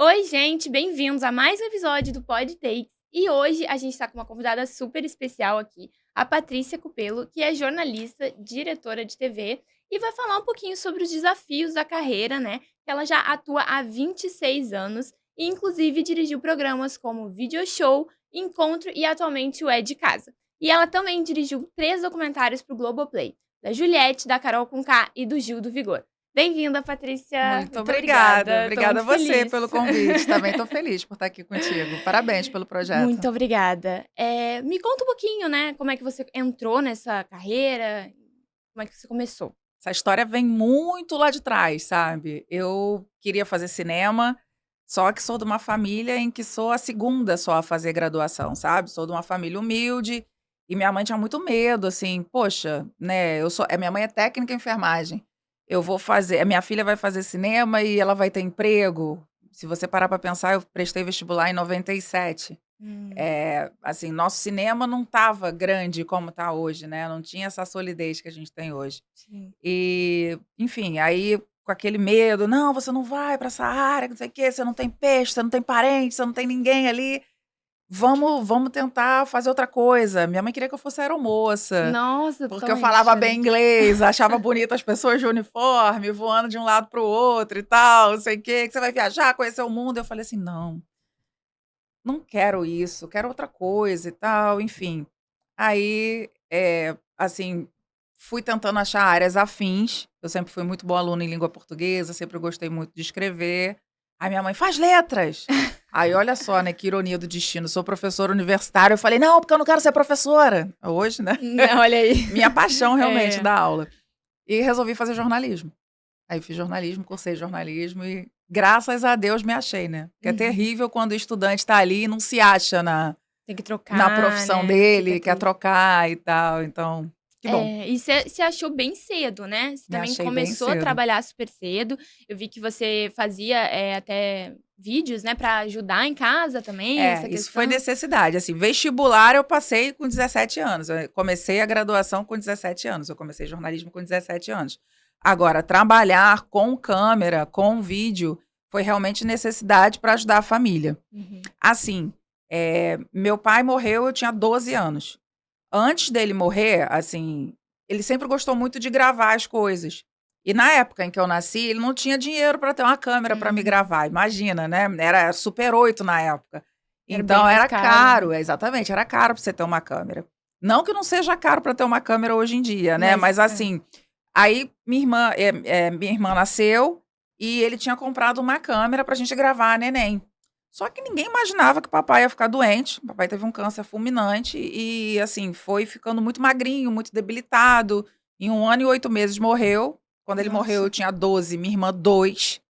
Oi, gente, bem-vindos a mais um episódio do Pod Takes. E hoje a gente está com uma convidada super especial aqui, a Patrícia Cupelo, que é jornalista, diretora de TV e vai falar um pouquinho sobre os desafios da carreira, né? Que ela já atua há 26 anos e, inclusive, dirigiu programas como Video Show, Encontro e atualmente o É de Casa. E ela também dirigiu 3 documentários para o Globoplay, da Juliette, da Carol Conká e do Gil do Vigor. Bem-vinda, Patrícia. Muito Muito obrigada. obrigada. Tô Obrigada muito a você feliz. pelo convite. Também estou feliz por estar aqui contigo. Parabéns pelo projeto. Muito obrigada. Me conta um pouquinho, né, como é que você entrou nessa carreira, como é que você começou? Essa história vem muito lá de trás, sabe? Eu queria fazer cinema, só que sou de uma família em que sou a segunda só a fazer graduação, sabe? Sou de uma família humilde e minha mãe tinha muito medo, assim, poxa, né? Minha mãe é técnica em enfermagem. Eu vou fazer, a minha filha vai fazer cinema e ela vai ter emprego. Se você parar para pensar, eu prestei vestibular em 97. Hum, Assim, nosso cinema não estava grande como está hoje, né, não tinha essa solidez que a gente tem hoje. sim. E, enfim, aí com aquele medo: "Não, você não vai para essa área, não sei o quê, você não tem peixe, você não tem parente, você não tem ninguém ali, vamos tentar fazer outra coisa". Minha mãe queria que eu fosse aeromoça, Nossa, porque eu totalmente falava bem diferente. inglês, achava bonito as pessoas de uniforme, voando de um lado para o outro e tal, não sei o quê, "que você vai viajar, conhecer o mundo". Eu falei assim: "Não, não quero isso, quero outra coisa e tal", enfim. Aí, assim, fui tentando achar áreas afins. Eu sempre fui muito boa aluna em língua portuguesa, sempre gostei muito de escrever. Aí minha mãe: "Faz letras". Aí olha só, né, que ironia do destino, sou professora universitária, eu falei: "Não, porque eu não quero ser professora". Hoje, né, Olha aí. minha paixão realmente É. dar aula. E resolvi fazer jornalismo. Aí fiz jornalismo, cursei jornalismo e graças a Deus me achei, né. Porque é Uhum. terrível quando o estudante está ali e não se acha Tem que na trocar, profissão né, fica dele, quer triste. trocar e tal, então, que bom, E você se achou bem cedo, né, você me também achei bem começou a cedo. trabalhar super cedo, eu vi que você fazia, até vídeos, né, pra ajudar em casa também, essa Isso foi questão. necessidade, assim, vestibular eu passei com 17 anos, comecei a graduação com 17 anos, eu comecei jornalismo com 17 anos. Agora, trabalhar com câmera, com vídeo, foi realmente necessidade para ajudar a família. Uhum. Assim, meu pai morreu, eu tinha 12 anos. Antes dele morrer, assim, ele sempre gostou muito de gravar as coisas. E na época em que eu nasci, ele não tinha dinheiro para ter uma câmera para me Uhum. gravar, imagina, né, era Super 8 na época. Era bem Então mais era caro, né. caro, exatamente, era caro para você ter uma câmera. Não que não seja caro para ter uma câmera hoje em dia, né, Mas mas assim, aí minha irmã nasceu e ele tinha comprado uma câmera pra gente gravar a neném. Só que ninguém imaginava que o papai ia ficar doente. O papai teve um câncer fulminante e, assim, foi ficando muito magrinho, muito debilitado. Em 1 ano e 8 meses morreu. Quando ele morreu, eu nossa. tinha 12, minha irmã 2.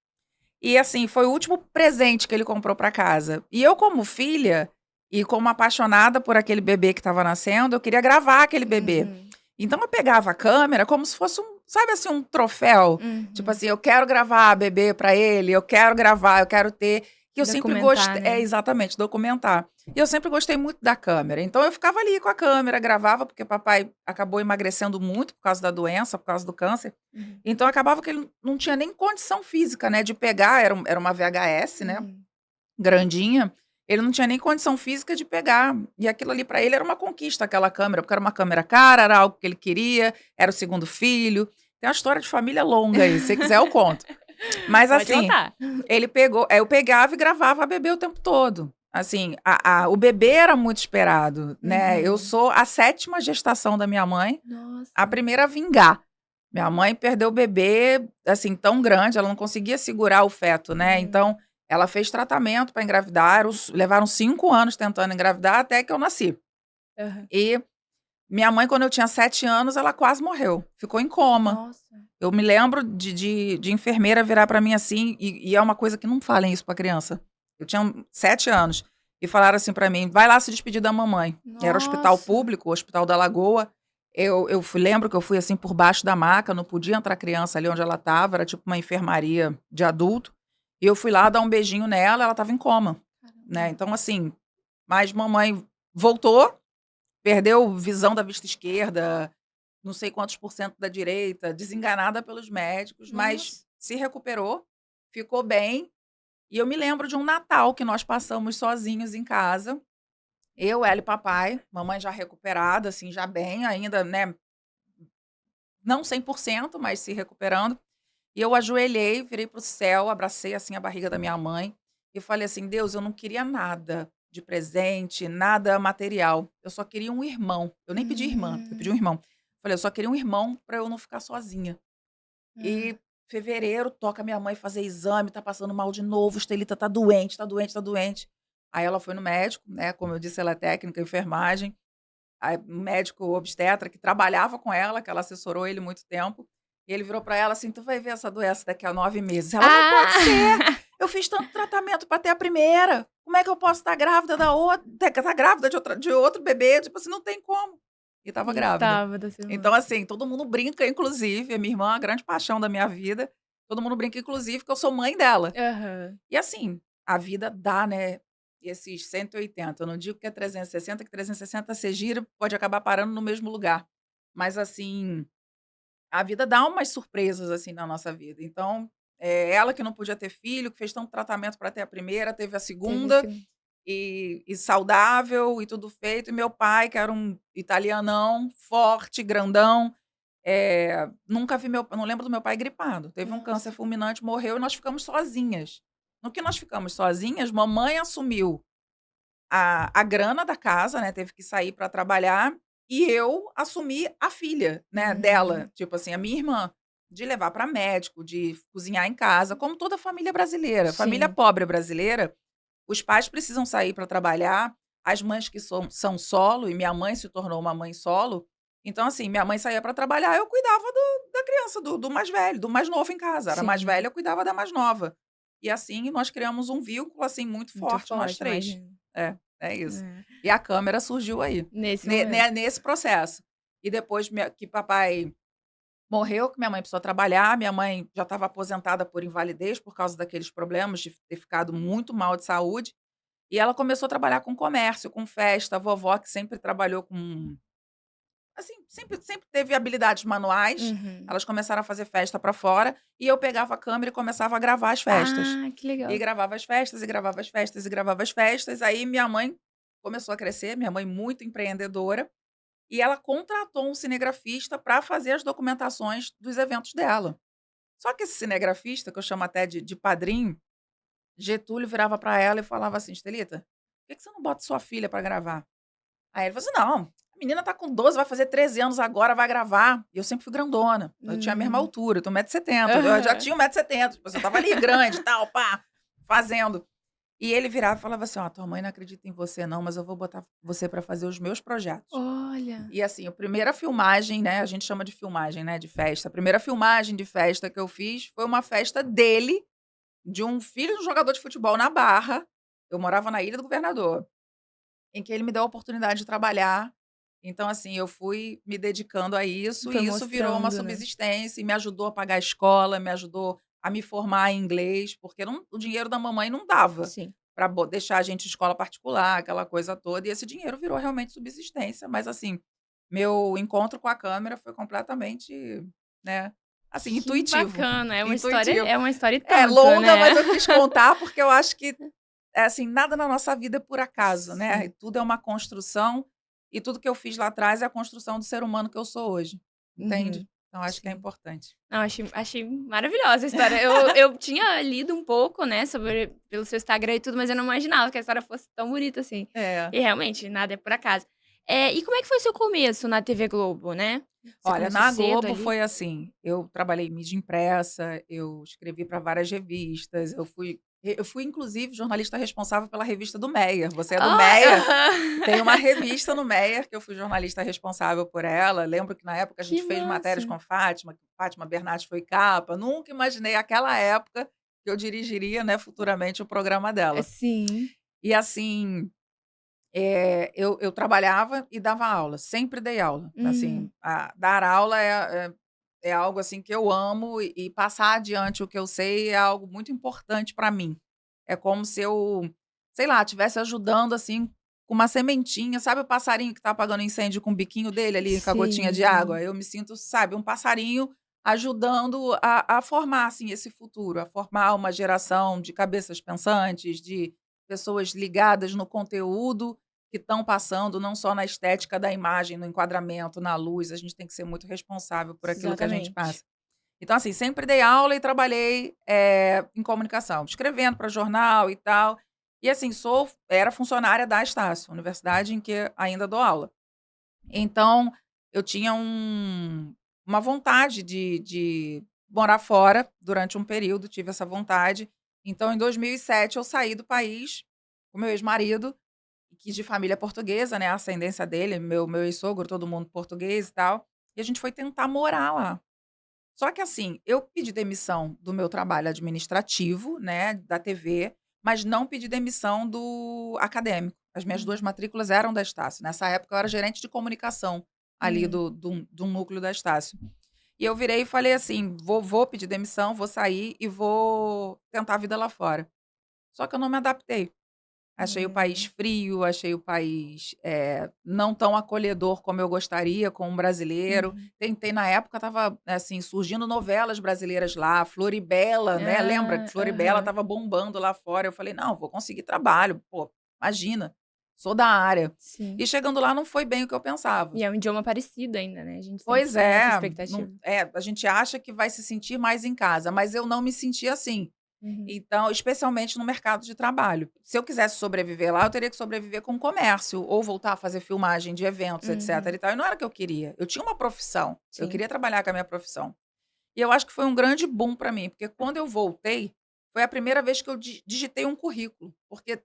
E, assim, foi o último presente que ele comprou para casa. E eu, como filha e como apaixonada por aquele bebê que estava nascendo, eu queria gravar aquele bebê. Uhum, Então eu pegava a câmera como se fosse um, sabe assim, um troféu? Tipo uhum. assim, eu quero gravar bebê para ele, eu quero gravar, eu quero ter. E eu sempre Documentar, gostei, né. exatamente, documentar. E eu sempre gostei muito da câmera. Então eu ficava ali com a câmera, gravava, porque papai acabou emagrecendo muito por causa da doença, por causa do câncer. Uhum, Então acabava que ele não tinha nem condição física, né, de pegar, era uma VHS, né, uhum. grandinha, ele não tinha nem condição física de pegar. E aquilo ali para ele era uma conquista, aquela câmera, porque era uma câmera cara, era algo que ele queria, era o segundo filho. Tem uma história de família longa aí, se você quiser eu conto. Mas Pode assim, contar. eu pegava e gravava a bebê o tempo todo. Assim, o bebê era muito esperado, né. Eu Uhum. sou a 7ª gestação da minha mãe, a Nossa. primeira a vingar. Minha mãe perdeu o bebê, assim, tão grande, ela não conseguia segurar o feto, né, Hum. então ela fez tratamento para engravidar, levaram 5 anos tentando engravidar até que eu nasci. Aham. E minha mãe, quando eu tinha 7 anos, ela quase morreu, ficou em coma. Nossa. Eu me lembro de enfermeira virar para mim assim, e é uma coisa que não falem isso pra criança. Eu tinha 7 anos, e falaram assim para mim: "Vai lá se despedir da mamãe". Era hospital Nossa. público, o Hospital da Lagoa. Lembro que eu fui, assim, por baixo da maca, não podia entrar criança ali onde ela estava, era tipo uma enfermaria de adulto, e eu fui lá dar um beijinho nela, ela estava em coma, né. Caramba. Então assim, mas mamãe voltou, perdeu visão da vista esquerda, não sei quantos por cento da direita, desenganada pelos médicos, mas Nossa. se recuperou, ficou bem E eu me lembro de um Natal que nós passamos sozinhos em casa, eu, ela e papai, mamãe já recuperada, assim, já bem ainda, né, não 100%, mas se recuperando. E eu ajoelhei, virei para o céu, abracei, assim, a barriga da minha mãe e falei assim: "Deus, eu não queria nada de presente, nada material, eu só queria um irmão". Eu nem pedi irmã, eu pedi um Hum. irmão. Falei: "Eu só queria um irmão para eu não ficar sozinha". Ah. E fevereiro, toca minha mãe fazer exame, tá passando mal de novo, Estelita tá doente, tá doente, tá doente. Aí ela foi no médico, né, como eu disse, ela é técnica em enfermagem, aí o médico obstetra que trabalhava com ela, que ela assessorou ele muito tempo, e ele virou pra ela assim: "Tu vai ver essa doença daqui a 9 meses". Ela: "Não pode ser, Ah! eu fiz tanto tratamento pra ter a primeira, como é que eu posso estar grávida da outra, tá grávida de outro bebê? Tipo assim, não tem como". E estava E grávida. estava da sua Então, irmã. assim, todo mundo brinca, inclusive, a minha irmã é a grande paixão da minha vida, todo mundo brinca, inclusive, que eu sou mãe dela. Aham. E assim, a vida dá, né, esses 180, eu não digo que é 360, que 360 você gira, pode acabar parando no mesmo lugar. Mas assim, a vida dá umas surpresas, assim, na nossa vida. Então, ela que não podia ter filho, que fez tanto tratamento para ter a primeira, teve a Teve segunda, esse e saudável, e tudo feito. E meu pai, que era um italianão, forte, grandão, nunca vi meu não lembro do meu pai gripado. Teve um câncer nossa. fulminante, morreu e nós ficamos sozinhas. No que nós ficamos sozinhas, mamãe assumiu a grana da casa, né, teve que sair para trabalhar, e eu assumi a filha, né, Uhum. dela. Tipo assim, a minha irmã, de levar para médico, de cozinhar em casa, como toda família brasileira. Família Sim. pobre brasileira, os pais precisam sair para trabalhar, as mães que são solo, e minha mãe se tornou uma mãe solo, então assim, minha mãe saía para trabalhar, eu cuidava da criança, do mais velho, do mais novo em casa, era mais velha, Sim. eu cuidava da mais nova. E assim nós criamos um vínculo, assim, muito Muito forte nós forte, 3. imagino. É isso. É. E a câmera surgiu aí, Nesse momento. nesse processo. E depois que papai morreu, que minha mãe precisou trabalhar, minha mãe já estava aposentada por invalidez, por causa daqueles problemas de ter ficado muito mal de saúde, e ela começou a trabalhar com comércio, com festa, a vovó que sempre trabalhou com assim, sempre teve habilidades manuais, Uhum. elas começaram a fazer festa para fora, e eu pegava a câmera e começava a gravar as festas. Ah, que E legal. gravava as festas, e gravava as festas, e gravava as festas, aí minha mãe começou a crescer, minha mãe muito empreendedora, e ela contratou um cinegrafista para fazer as documentações dos eventos dela. Só que esse cinegrafista, que eu chamo até de padrinho, Getúlio virava para ela e falava assim: "Estelita, por que você não bota sua filha para gravar?". Aí ele falou assim: "Não, a menina tá com 12, vai fazer 13 anos agora, vai gravar". E eu sempre fui grandona, eu tinha a mesma Hum. altura, eu tenho 1,70 m, eu já Aham. tinha 1,70 m, tipo assim, eu estava ali grande e tal, pá, fazendo. E ele virava e falava assim: "Ó, tua mãe não acredita em você não, mas eu vou botar você para fazer os meus projetos". Olha. E assim, a primeira filmagem, né, a gente chama de filmagem, né, de festa, a primeira filmagem de festa que eu fiz foi uma festa dele, de um filho de um jogador de futebol na Barra, eu morava na Ilha do Governador, em que ele me deu a oportunidade de trabalhar. Então, assim, eu fui me dedicando a isso, Foi e isso virou uma mostrando, né. subsistência e me ajudou a pagar a escola, me ajudou a me formar em inglês, porque não, o dinheiro da mamãe não dava Sim. para deixar a gente em escola particular, aquela coisa toda, e esse dinheiro virou realmente subsistência. Mas, assim, meu encontro com a câmera foi completamente, né, assim, Que intuitivo, bacana, intuitivo. é uma história e É tanto, longa, né. mas eu quis contar, porque eu acho que assim, nada na nossa vida é por acaso, né, e Sim. tudo é uma construção, e tudo que eu fiz lá atrás é a construção do ser humano que eu sou hoje, entende? Uhum. Então acho que é Sim. importante. Não, achei maravilhosa a história. Eu tinha lido um pouco, né, sobre pelo seu Instagram e tudo, mas eu não imaginava que a história fosse tão bonita assim. É. E realmente, nada é por acaso. E como é que foi o seu começo na TV Globo, né? Você Olha, começou na cedo Globo ali? foi assim, eu trabalhei em mídia impressa, eu escrevi para várias revistas, eu fui inclusive jornalista responsável pela revista do Meyer. Você é do Ai, Meyer? Tem uma aham. revista no Meyer que eu fui jornalista responsável por ela. Lembro que na época a Que gente fez massa. matérias com Fátima, que Fátima Bernardes foi capa. Nunca imaginei aquela época que eu dirigiria, né, futuramente o programa dela. Sim. E assim, eu trabalhava e dava aula, sempre dei aula. Assim, Uhum. dar aula é algo assim que eu amo, e passar adiante o que eu sei é algo muito importante para mim. É como se eu, sei lá, estivesse ajudando, assim, com uma sementinha, sabe o passarinho que tá apagando incêndio com o biquinho dele ali, com a gotinha de água? Sim. Eu me sinto, sabe, um passarinho ajudando a formar, assim, esse futuro, a formar uma geração de cabeças pensantes, de pessoas ligadas no conteúdo que estão passando, não só na estética da imagem, no enquadramento, na luz, a gente tem que ser muito responsável por aquilo que a gente Exatamente. passa. Então, assim, sempre dei aula e trabalhei, em comunicação, escrevendo para jornal e tal. E, assim, era funcionária da Estácio, universidade em que ainda dou aula. Então, eu tinha uma vontade de morar fora durante um período, tive essa vontade. Então, em 2007, eu saí do país com meu ex-marido, que de família portuguesa, né, a ascendência dele, meu ex-sogro, todo mundo português e tal, e a gente foi tentar morar lá. Só que assim, eu pedi demissão do meu trabalho administrativo, né, da TV, mas não pedi demissão do acadêmico. As minhas 2 Uhum. matrículas eram da Estácio. Nessa época eu era gerente de comunicação ali Hum. do núcleo da Estácio. E eu virei e falei assim: "Vou pedir demissão, vou sair e vou tentar a vida lá fora". Só que eu não me adaptei. Achei o país Hum. frio, achei o país, não tão acolhedor como eu gostaria com um brasileiro. Uhum. Tentei na época estava, assim, surgindo novelas brasileiras lá, Floribela, né, lembra que Ah, Floribela aham. estava bombando lá fora, eu falei: "Não, vou conseguir trabalho, pô, imagina, sou da área". Sim. E chegando lá não foi bem o que eu pensava. E é um idioma parecido ainda, né, a gente sempre Pois tem essa é, expectativa. a gente acha que vai se sentir mais em casa, mas eu não me senti assim. Uhum. Então, especialmente no mercado de trabalho. Se eu quisesse sobreviver lá, eu teria que sobreviver com comércio, ou voltar a fazer filmagem de eventos, etc Uhum. e tal, e não era o que eu queria. Eu tinha uma profissão, eu Sim. queria trabalhar com a minha profissão. E eu acho que foi um grande boom para mim, porque quando eu voltei, foi a primeira vez que eu digitei um currículo, porque,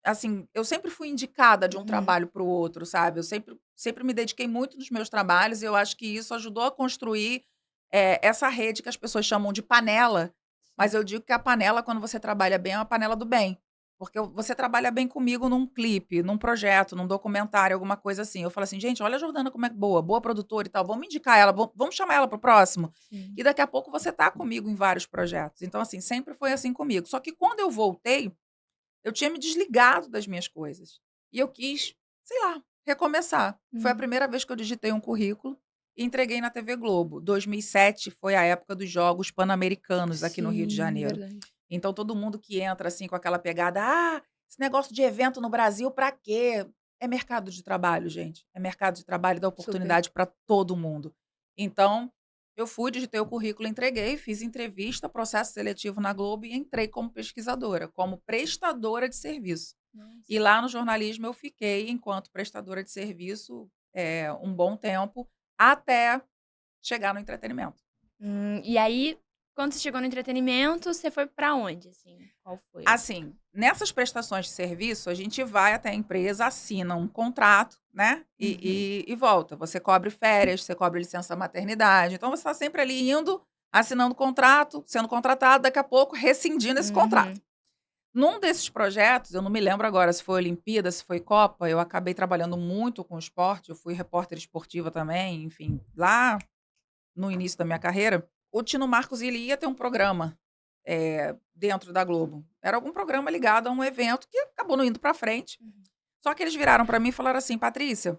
assim, eu sempre fui indicada de um Uhum. trabalho para o outro, sabe, eu sempre me dediquei muito nos meus trabalhos e eu acho que isso ajudou a construir, essa rede que as pessoas chamam de panela, mas Sim. eu digo que a panela, quando você trabalha bem, é uma panela do bem, porque você trabalha bem comigo num clipe, num projeto, num documentário, alguma coisa assim. Eu falo assim: "Gente, olha a Jordana como é boa, boa produtora e tal, vamos indicar ela, vamos chamar ela para o próximo?". Sim. E daqui a pouco você tá comigo em vários projetos. Então, assim, sempre foi assim comigo. Só que quando eu voltei, eu tinha me desligado das minhas coisas. E eu quis, sei lá, recomeçar. Foi a Uhum. primeira vez que eu digitei um currículo e entreguei na TV Globo. 2007 foi a época dos Jogos Pan-Americanos aqui no Rio de Sim, Janeiro. verdade. Então todo mundo que entra assim com aquela pegada: "Ah, esse negócio de evento no Brasil pra quê?". É mercado de trabalho, gente. É mercado de trabalho, dá Super. oportunidade para todo mundo. Então, eu fui, digitei o currículo, entreguei, fiz entrevista, processo seletivo na Globo e entrei como pesquisadora, como prestadora de serviço. Nossa. E lá no jornalismo eu fiquei enquanto prestadora de serviço, um bom tempo, até chegar no entretenimento. E aí, quando você chegou no entretenimento, você foi pra onde, assim? Qual foi a Assim, nessas prestações de serviço, a gente vai até a empresa, assina um contrato, né, Uhum. e volta. Você cobre férias, você cobre licença maternidade, então você está sempre ali indo, assinando contrato, sendo contratado, daqui a pouco rescindindo esse contrato. Uhum. Num desses projetos, eu não me lembro agora se foi Olimpíada, se foi Copa, eu acabei trabalhando muito com esporte, eu fui repórter esportiva também, enfim, lá no início da minha carreira, o Tino Marcos ele ia ter um programa, dentro da Globo. Era algum programa ligado a um evento que acabou não indo para frente. Uhum. Só que eles viraram para mim e falaram assim: "Patrícia,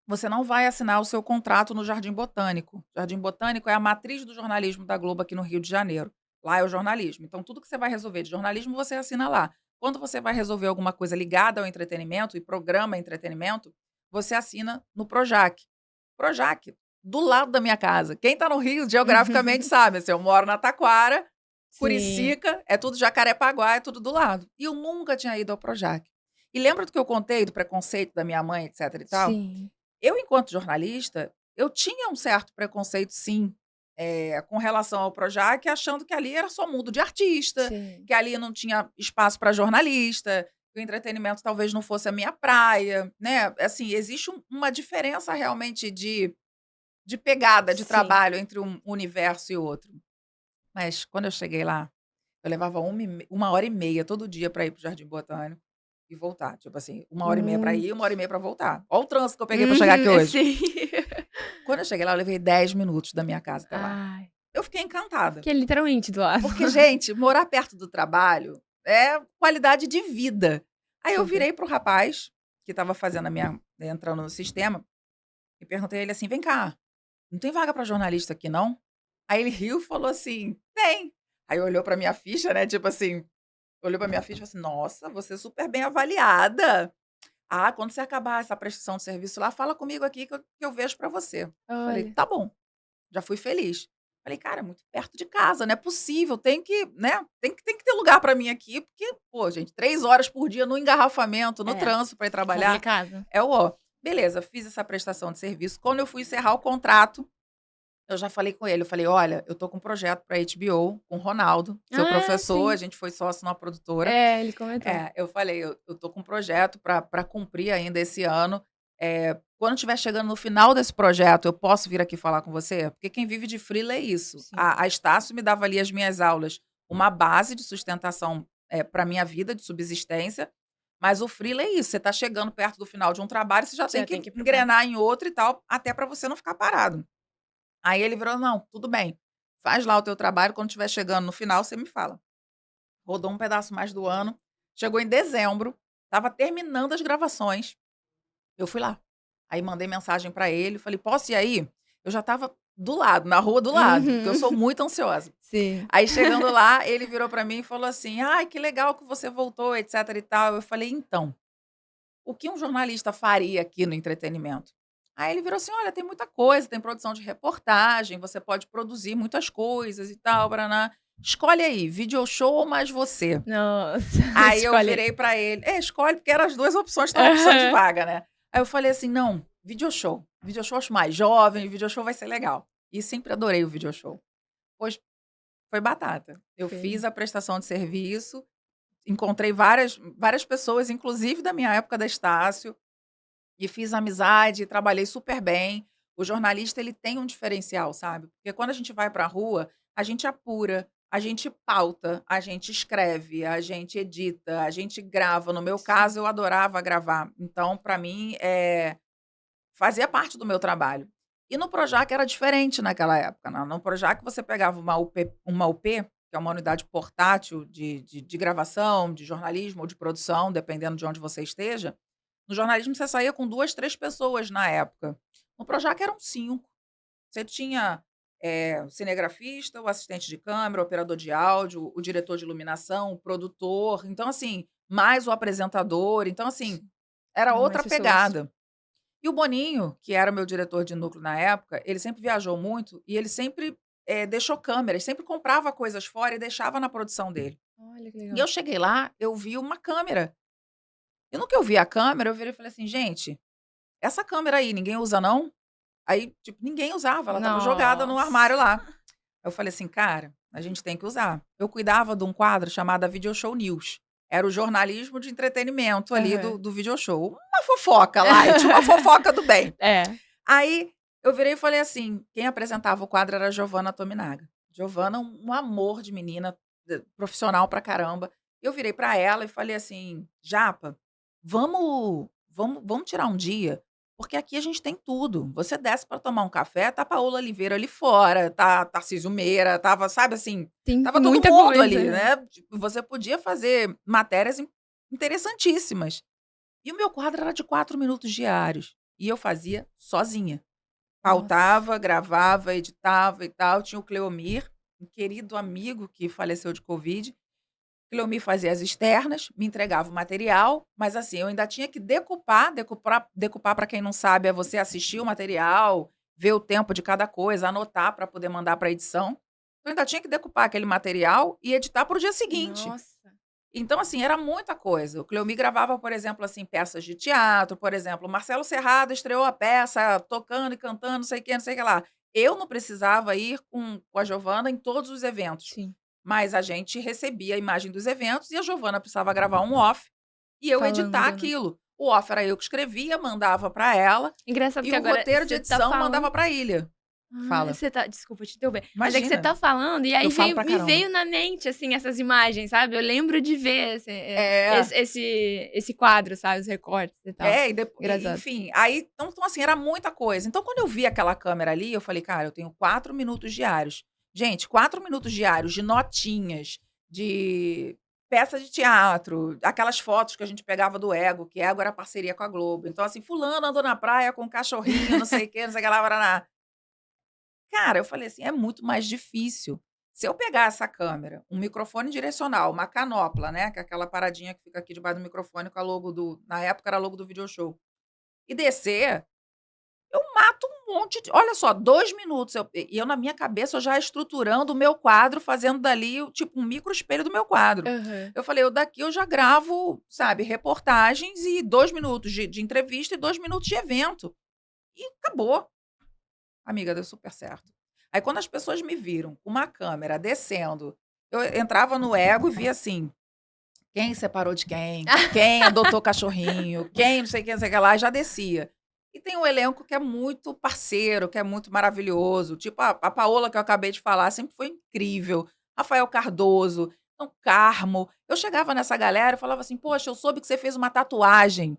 você não vai assinar o seu contrato no Jardim Botânico". Jardim Botânico é a matriz do jornalismo da Globo aqui no Rio de Janeiro. Lá é o jornalismo. Então tudo que você vai resolver de jornalismo, você assina lá. Quando você vai resolver alguma coisa ligada ao entretenimento e programa entretenimento, você assina no Projac. Projac, do lado da minha casa. Quem está no Rio, geograficamente, sabe, assim, eu moro na Taquara, Sim, Curicica, é tudo Jacarepaguá, é tudo do lado. E eu nunca tinha ido ao Projac. E lembra do que eu contei do preconceito da minha mãe, etc e tal? sim, Eu, enquanto jornalista, eu tinha um certo preconceito sim, com relação ao Projac, achando que ali era só mundo de artista, sim. que ali não tinha espaço para jornalista, que o entretenimento talvez não fosse a minha praia, né, assim, existe uma diferença realmente de pegada de Sim. trabalho entre um universo e outro. Mas quando eu cheguei lá, eu levava 1 hora e meia todo dia para ir para o Jardim Botânico e voltar, tipo assim, 1 hora e meia para ir, 1 hora e meia para voltar. Olha o trânsito que eu peguei para chegar aqui hoje. Sim. Quando eu cheguei lá, eu levei 10 minutos da minha casa até lá. Ai, Eu fiquei encantada, que é literalmente do lado. porque, gente, morar perto do trabalho é qualidade de vida. Aí eu Super. virei para o rapaz que estava fazendo a minha entrando no sistema e perguntei a ele assim: "Vem cá, não tem vaga para jornalista aqui não?" Aí ele riu e falou assim: "Tem". Aí olhou pra minha ficha, né, tipo assim, olhou pra minha ficha e falou assim: "Nossa, você é super bem avaliada. Ah, quando você acabar essa prestação de serviço lá, fala comigo aqui que eu vejo pra você". Falei: Olha. "Tá bom". Já fui feliz. Falei: "Cara, é muito perto de casa, não é possível, tem que, né, tem que ter lugar pra mim aqui", porque, pô, gente, 3 horas por dia no engarrafamento, no É, trânsito pra ir trabalhar, complicado. é o ó. Beleza, fiz essa prestação de serviço. Quando eu fui encerrar o contrato, eu já falei com ele, eu falei: "Olha, eu tô com um projeto pra HBO, com o Ronaldo, seu Ah, professor, a sim. gente foi sócio numa produtora". É, ele comentou. É, eu falei: "Eu tô com um projeto pra cumprir ainda esse ano, quando estiver chegando no final desse projeto, eu posso vir aqui falar com você?" Porque quem vive de freela é isso. Sim. A Estácio me dava ali as minhas aulas, uma base de sustentação, pra minha vida, de subsistência, mas o freela é isso, você tá chegando perto do final de um trabalho, você já Você tem já que tem que ir preparar. engrenar em outro e tal, até pra você não ficar parado. Aí ele virou: "Não, tudo bem, faz lá o teu trabalho, quando estiver chegando no final, você me fala". Rodou um pedaço mais do ano, chegou em dezembro, estava terminando as gravações, eu fui lá. Aí mandei mensagem pra ele, falei: "Posso ir aí?". Eu já estava do lado, na rua do lado, porque eu sou Uhum. muito ansiosa. Sim. Aí chegando lá, ele virou pra mim e falou assim: "Ai, que legal que você voltou, etc e tal". Eu falei: "Então, o que um jornalista faria aqui no entretenimento?". Aí ele virou assim: "Olha, tem muita coisa, tem produção de reportagem, você pode produzir muitas coisas e tal, Paraná. Escolhe aí, video show ou mais você?". Nossa, Aí eu escolhe aí. virei pra ele escolhe, porque eram as 2 opções que estavam precisando de Aham. vaga, né. Aí eu falei assim: "Não, video show. Video show acho mais jovem, video show vai ser legal". E sempre adorei o video show. Pois foi batata. Eu Foi. fiz a prestação de serviço, encontrei várias pessoas, inclusive da minha época da Estácio, e fiz amizade, trabalhei super bem. O jornalista, ele tem um diferencial, sabe, porque quando a gente vai pra rua, a gente apura, a gente pauta, a gente escreve, a gente edita, a gente grava. No meu Sim. caso, eu adorava gravar. Então, pra mim, fazia parte do meu trabalho. E no Projac era diferente naquela época, né. No Projac você pegava uma UP, que é uma unidade portátil de gravação, de jornalismo ou de produção, dependendo de onde você esteja. No jornalismo você saía com 2, 3 pessoas na época. No Projac eram 5. Você tinha, o cinegrafista, o assistente de câmera, o operador de áudio, o diretor de iluminação, o produtor, então assim, mais o apresentador, então assim, Sim. era Eram mais outra pessoas. pegada. E o Boninho, que era o meu diretor de núcleo na época, ele sempre viajou muito e ele sempre, deixou câmeras, sempre comprava coisas fora e deixava na produção dele. Olha que E legal. eu cheguei lá, eu vi uma câmera. E no que eu vi a câmera, eu virei e falei assim: "Gente, essa câmera aí ninguém usa não?". Aí, tipo, ninguém usava, ela estava jogada no armário Nossa. lá. Aí eu falei assim: "Cara, a gente tem que usar". Eu cuidava de um quadro chamado Video Show News. Era o jornalismo de entretenimento ali do Aham. do video show. Uma fofoca light, uma fofoca do bem. É. Aí eu virei e falei assim, quem apresentava o quadro era a Giovana Tominaga. Giovana, um amor de menina, profissional pra caramba. Eu virei pra ela e falei assim: "Japa, vamos tirar um dia, porque aqui a gente tem tudo. Você desce pra tomar um café, tá Paola Oliveira ali fora, tá Tarcísio Meira, estava, sabe, assim, Tem estava todo muita mundo coisa, ali, né. né. Tipo, você podia fazer matérias interessantíssimas". E o meu quadro era de 4 minutos diários, e eu fazia sozinha. Nossa. Pautava, gravava, editava e tal. Tinha o Cleomir, um querido amigo que faleceu de covid. Cleomir fazia as externas, me entregava o material, mas assim, eu ainda tinha que decupar para quem não sabe, é você assistir o material, ver o tempo de cada coisa, anotar para poder mandar para edição. Eu ainda tinha que decupar aquele material e editar para o dia seguinte. Nossa. Então, assim, era muita coisa. O Cleomir gravava, por exemplo, assim, peças de teatro, por exemplo, o Marcelo Serrado estreou a peça tocando e cantando, não sei o quê, não sei o que lá. Eu não precisava ir com a Giovana em todos os eventos, Sim. mas a gente recebia a imagem dos eventos e a Giovana precisava gravar um off e eu editar Falando, né. aquilo. O off era eu que escrevia, mandava para ela Engraçado e que o agora roteiro de você tá edição mandava falando. para a Ilha. Ah, Fala. você tá desculpa te interromper, mas é que você Imagina, tá falando e eu aí falo veio pra me caramba. veio na mente, assim, essas imagens, sabe. Eu lembro de ver É. esse quadro, sabe, os recortes e tal. É, Engraçado. enfim, aí então, assim, era muita coisa. Então, quando eu vi aquela câmera ali, eu falei: "Cara, eu tenho 4 minutos diários". Gente, 4 minutos diários de notinhas, de peça de teatro, aquelas fotos que a gente pegava do Ego, que Ego era parceria com a Globo. Então, assim, fulano andou na praia com um cachorrinho, não sei o quê, não sei o que lá, cara, eu falei assim: "É muito mais difícil. Se eu pegar essa câmera, um microfone direcional, uma canopla, né, que é aquela paradinha que fica aqui debaixo do microfone com a logo do na época era a logo do Video Show, e descer, eu mato um monte de olha só, 2 minutos, eu na minha cabeça eu já estruturando o meu quadro, fazendo dali o tipo um micro espelho do meu quadro. Aham. Eu falei: "Eu daqui eu já gravo, sabe, reportagens e 2 minutos de entrevista e 2 minutos de evento, e acabou". Amiga, deu super certo. Aí quando as pessoas me viram com uma câmera descendo, eu entrava no ego e via assim, quem separou de quem, quem adotou cachorrinho, quem não sei o que, não sei o que lá, e já descia. E tem um elenco que é muito parceiro, que é muito maravilhoso, tipo a Paola que eu acabei de falar, sempre foi incrível, Rafael Cardoso, então Carmo. Eu chegava nessa galera e falava assim: "Poxa, eu soube que você fez uma tatuagem.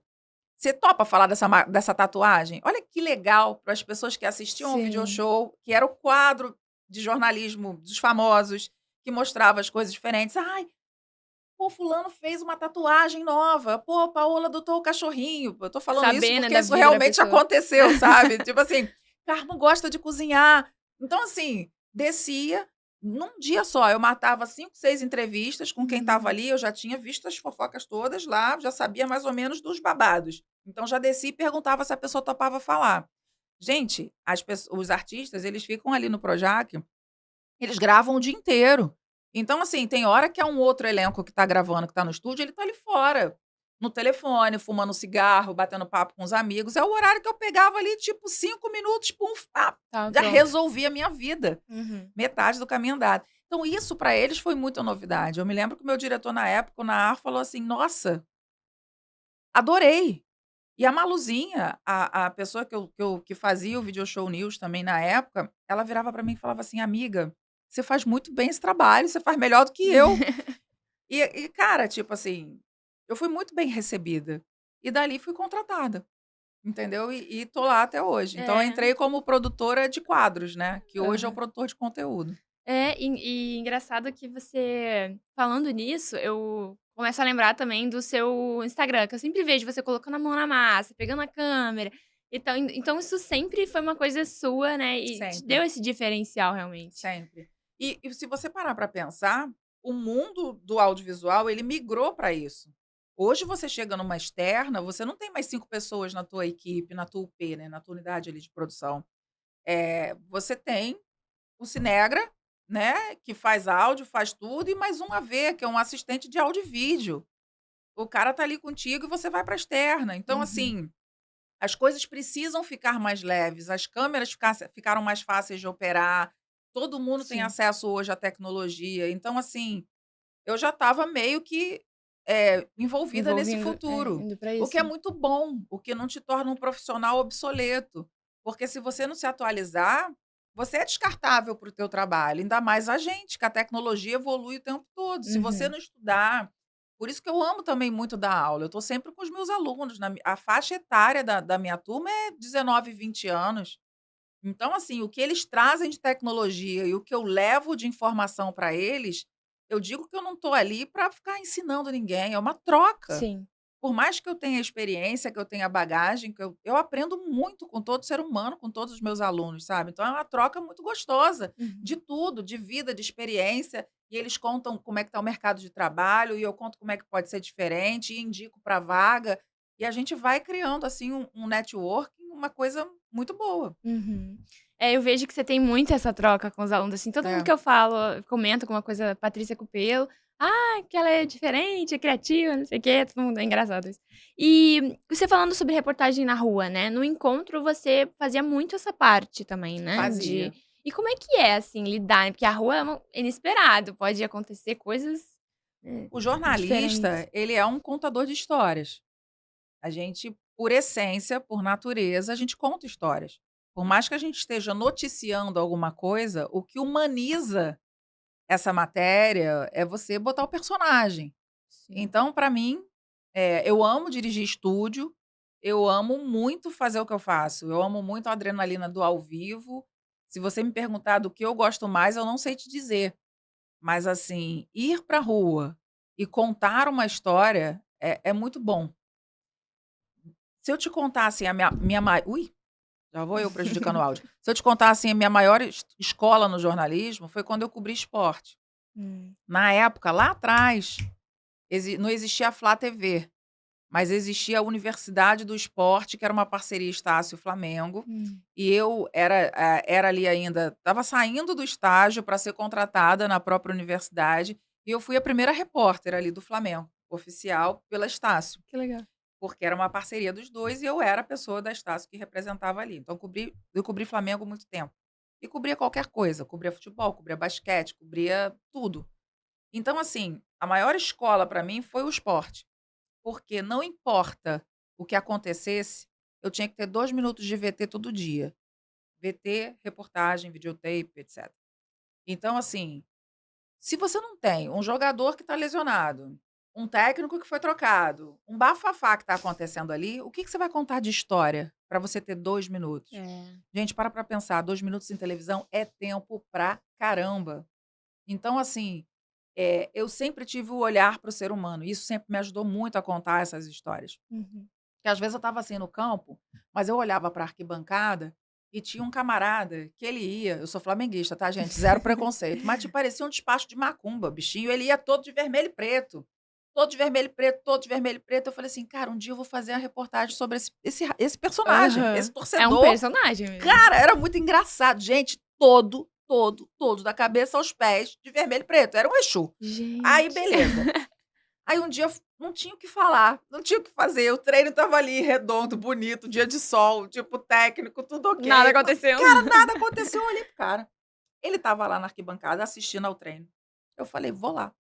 Você topa falar dessa tatuagem?". Olha que legal para as pessoas que assistiam ao video Sim. show, que era o quadro de jornalismo dos famosos, que mostrava as coisas diferentes. "Ai, pô, fulano fez uma tatuagem nova. Pô, Paola adotou o cachorrinho". Eu tô falando isso Saber, né, porque da isso vida da realmente pessoa. aconteceu, sabe. Tipo assim, Carmo gosta de cozinhar. Então assim, descia, num dia só eu matava 5, 6 entrevistas com quem estava Uhum. ali, eu já tinha visto as fofocas todas lá, já sabia mais ou menos dos babados. Então já descia e perguntava se a pessoa topava falar. Gente, os artistas, eles ficam ali no Projac, eles gravam o dia inteiro. Então, assim, tem hora que é um outro elenco que tá gravando, que tá no estúdio, ele tá ali fora, no telefone, fumando cigarro, batendo papo com os amigos. É o horário que eu pegava ali, tipo, 5 minutos, pum, Tá, já pronto. resolvi a minha vida. Uhum. Metade do caminho andado. Então, isso para eles foi muita novidade. Eu me lembro que o meu diretor na época, o Naar, falou assim: "Nossa, adorei". E a Maluzinha, a pessoa que fazia o Video Show News também na época, ela virava para mim e falava assim: "Amiga, você faz muito bem esse trabalho, você faz melhor do que eu". E cara, tipo assim, eu fui muito bem recebida. E dali fui contratada, entendeu? E tô lá até hoje. Então eu É. entrei como produtora de quadros, né, que hoje é o Aham. produtor de conteúdo. É, e engraçado que você falando nisso, eu começo a lembrar também do seu Instagram, que eu sempre vejo você colocando a mão na massa, pegando a câmera, então isso sempre foi uma coisa sua, né, e te deu Sempre, esse diferencial realmente. sempre. E se você parar para pensar, o mundo do audiovisual, ele migrou para isso. Hoje você chega numa externa, você não tem mais 5 pessoas na tua equipe, na tua UP, né, na tua unidade ali de produção. Você tem o Cinegra, né, que faz áudio, faz tudo, e mais um AV, que é um assistente de áudio e vídeo. O cara tá ali contigo e você vai pra externa. Então, Uhum. assim, as coisas precisam ficar mais leves, as câmeras ficaram mais fáceis de operar, todo mundo tem Sim, acesso hoje à tecnologia. Então, assim, eu já estava meio que, envolvida nesse futuro, indo pra o que é isso. muito bom, o que não te torna um profissional obsoleto, porque se você não se atualizar, você é descartável para o teu trabalho, ainda mais a gente, que a tecnologia evolui o tempo todo. Se você Uhum. não estudar, por isso que eu amo também muito dar aula, eu estou sempre com os meus alunos, a faixa etária da minha turma é 19, 20 anos. Então, assim, o que eles trazem de tecnologia e o que eu levo de informação para eles, eu digo que eu não estou ali para ficar ensinando ninguém, é uma troca. Sim. Por mais que eu tenha experiência, que eu tenha bagagem, que eu aprendo muito com todo ser humano, com todos os meus alunos, sabe. Então é uma troca muito gostosa, de Uhum. tudo, de vida, de experiência, e eles contam como é que está o mercado de trabalho, e eu conto como é que pode ser diferente, e indico para vaga, e a gente vai criando, assim, um networking, uma coisa muito boa. Uhum. É, eu vejo que você tem muito essa troca com os alunos, assim, todo mundo É. que eu falo, comenta alguma coisa, Patrícia Cupelo, "Ah, que ela é diferente, é criativa, não sei o quê", todo mundo é engraçado isso. E você falando sobre reportagem na rua, né, no encontro você fazia muito essa parte também, né, de Fazia. e como é que é, assim, lidar? Porque a rua é inesperado, pode acontecer coisas, O diferentes. jornalista, ele é um contador de histórias. A gente, por essência, por natureza, a gente conta histórias. Por mais que a gente esteja noticiando alguma coisa, o que humaniza essa matéria é você botar o personagem. Sim. Então, para mim, eu amo dirigir estúdio, eu amo muito fazer o que eu faço, eu amo muito a adrenalina do ao vivo. Se você me perguntar do que eu gosto mais, eu não sei te dizer. Mas, assim, ir pra rua e contar uma história é muito bom. Se eu te contasse a minha ui, Já vou eu prejudicando o áudio. Se eu te contar, assim, a minha maior escola no jornalismo foi quando eu cobri esporte. Hum. Na época, lá atrás, não existia a Flá TV, mas existia a Universidade do Esporte, que era uma parceria Estácio-Flamengo, Hum. e eu era ali ainda, estava saindo do estágio para ser contratada na própria universidade, e eu fui a primeira repórter ali do Flamengo, oficial, pela Estácio, Que legal. porque era uma parceria dos dois e eu era a pessoa da Estácio que representava ali. Então, eu cobri Flamengo há muito tempo. E cobria qualquer coisa, cobria futebol, cobria basquete, cobria tudo. Então, assim, a maior escola para mim foi o esporte, porque não importa o que acontecesse, eu tinha que ter 2 minutos de VT todo dia. VT, reportagem, videotape, etc. Então, assim, se você não tem um jogador que está lesionado, um técnico que foi trocado, um bafafá que está acontecendo ali, o que que você vai contar de história para você ter 2 minutos? É. Gente, para pensar, 2 minutos em televisão é tempo pra caramba. Então, assim, eu sempre tive o olhar para o ser humano, e isso sempre me ajudou muito a contar essas histórias. Uhum. Porque às vezes eu estava assim no campo, mas eu olhava para a arquibancada e tinha um camarada que ele ia, eu sou flamenguista, tá, gente? Zero preconceito, mas te parecia um despacho de macumba, bichinho. Ele ia todo de vermelho e preto. Todo de vermelho e preto, todo de vermelho e preto. Eu falei assim, cara, um dia eu vou fazer uma reportagem sobre esse personagem, esse Aham. É um torcedor. personagem mesmo. Cara, era muito engraçado. Gente, todo, da cabeça aos pés, de vermelho e preto. Era um Exu. Aí, Gente. beleza. Aí um dia não tinha o que falar, não tinha o que fazer. O treino estava ali, redondo, bonito, dia de sol, tipo, técnico, tudo ok. Nada aconteceu. Cara, nada aconteceu. Eu olhei pro cara. Ele estava lá na arquibancada assistindo ao treino. Eu falei, vou lá.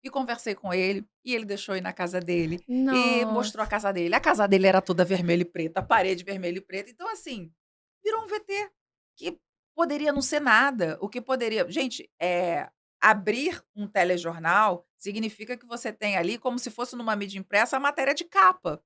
E conversei com ele, e ele deixou eu ir na casa dele, e mostrou a Nossa. casa dele. A casa dele era toda vermelha e preta, a parede vermelha e preta. Então, assim, virou um VT que poderia não ser nada. O que poderia. Gente, abrir um telejornal significa que você tem ali, como se fosse numa mídia impressa, a matéria de capa.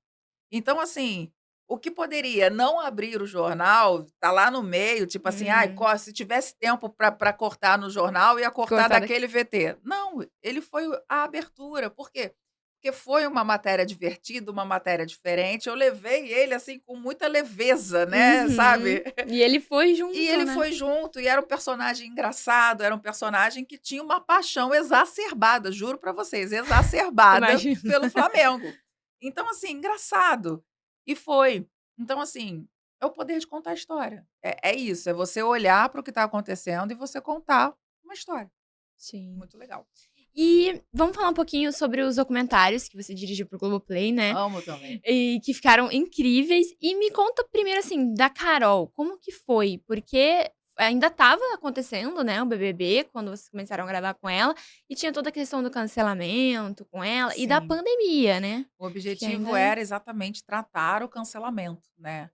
Então, assim, o que poderia não abrir o jornal, tá lá no meio, tipo assim, ai, Uhum. se tivesse tempo para cortar no jornal, ia cortar Cortada. daquele VT. Não, ele foi a abertura. Por quê? Porque foi uma matéria divertida, uma matéria diferente. Eu levei ele, assim, com muita leveza, né, Uhum. sabe? E ele foi E junto, ele né? foi junto, e era um personagem engraçado, era um personagem que tinha uma paixão exacerbada, juro pra vocês, exacerbada Imagina. pelo Flamengo. Então, assim, engraçado. E foi. Então, assim, é o poder de contar a história. É isso, é você olhar para o que está acontecendo e você contar uma história. Sim. Muito legal. E vamos falar um pouquinho sobre os documentários que você dirigiu pro Globoplay, né? Amo também. E que ficaram incríveis. E me conta primeiro, assim, da Carol, como que foi? Porque ainda estava acontecendo, né, o BBB, quando vocês começaram a gravar com ela, e tinha toda a questão do cancelamento com ela e da Sim. pandemia, né? O Que objetivo ainda era exatamente tratar o cancelamento, né?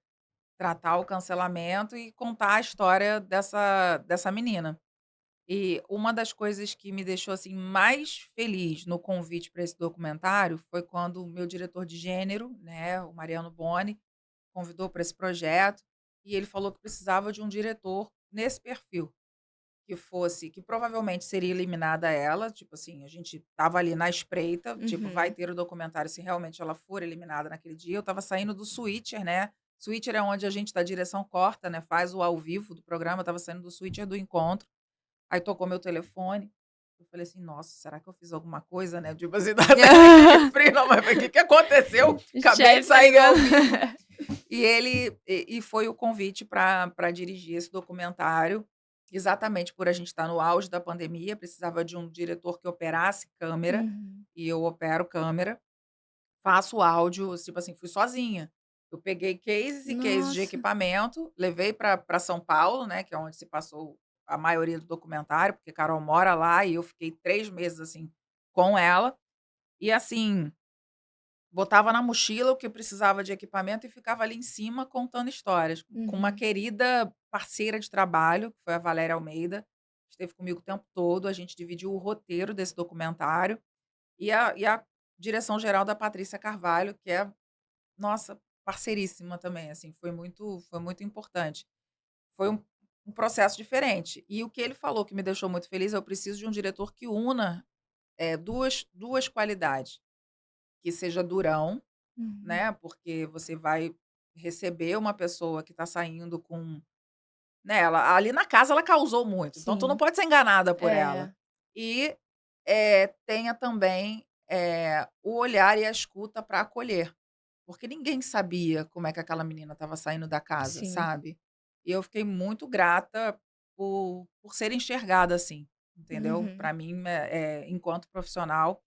Tratar o cancelamento e contar a história dessa menina. E uma das coisas que me deixou, assim, mais feliz no convite para esse documentário foi quando o meu diretor de gênero, né, o Mariano Boni, convidou para esse projeto, e ele falou que precisava de um diretor nesse perfil, que provavelmente seria eliminada ela, tipo assim, a gente estava ali na espreita, tipo, vai Uhum. ter o documentário se realmente ela for eliminada naquele dia. Eu estava saindo do switcher, né, switcher é onde a gente da direção corta, né, faz o ao vivo do programa, eu estava saindo do switcher do encontro. Aí tocou meu telefone, eu falei assim: "Nossa, será que eu fiz alguma coisa, né?" Tipo assim, dá até aquele frio, não, mas o que que aconteceu? Acabei de Chefe tá sair do ao ligando. vivo. E foi o convite para dirigir esse documentário, exatamente por a gente estar no auge da pandemia, precisava de um diretor que operasse câmera, Uhum. e eu opero câmera, faço áudio, tipo assim, fui sozinha. Eu peguei cases e cases de Nossa. equipamento, levei para São Paulo, né, que é onde se passou a maioria do documentário, porque Carol mora lá e eu fiquei 3 meses, assim, com ela. E assim, botava na mochila o que precisava de equipamento e ficava ali em cima contando histórias, com uma Uhum. querida parceira de trabalho, que foi a Valéria Almeida, esteve comigo o tempo todo, a gente dividiu o roteiro desse documentário, e a direção geral da Patrícia Carvalho, que é, nossa, parceiríssima também, assim, foi muito importante. Foi um processo diferente. E o que ele falou que me deixou muito feliz: "Eu preciso de um diretor que una, duas qualidades, que seja durão, Uhum. né, porque você vai receber uma pessoa que tá saindo com, né, ela ali na casa ela causou muito, então tu não Sim. pode ser enganada por ela. É. E, tenha também, o olhar e a escuta para acolher, porque ninguém sabia como é que aquela menina estava saindo da casa, Sim. sabe. E eu fiquei muito grata por ser enxergada assim, entendeu. Uhum. Para mim, enquanto profissional,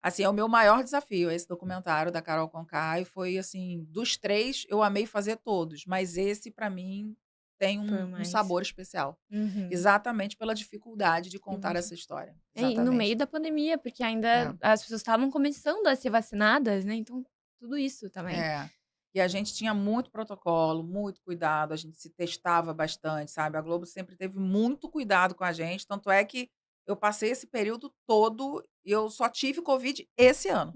assim, é o meu maior desafio, esse documentário da Carol Conká e foi assim, dos 3 eu amei fazer todos, mas esse para mim tem Foi um mais. sabor especial. Uhum. Exatamente pela dificuldade de contar Entendi. essa história. E no meio Exatamente. da pandemia, porque É, ainda as pessoas estavam começando a ser vacinadas, né, então tudo isso também. é. E a gente tinha muito protocolo, muito cuidado, a gente se testava bastante, sabe. A Globo sempre teve muito cuidado com a gente, tanto é que eu passei esse período todo e eu só tive covid esse ano.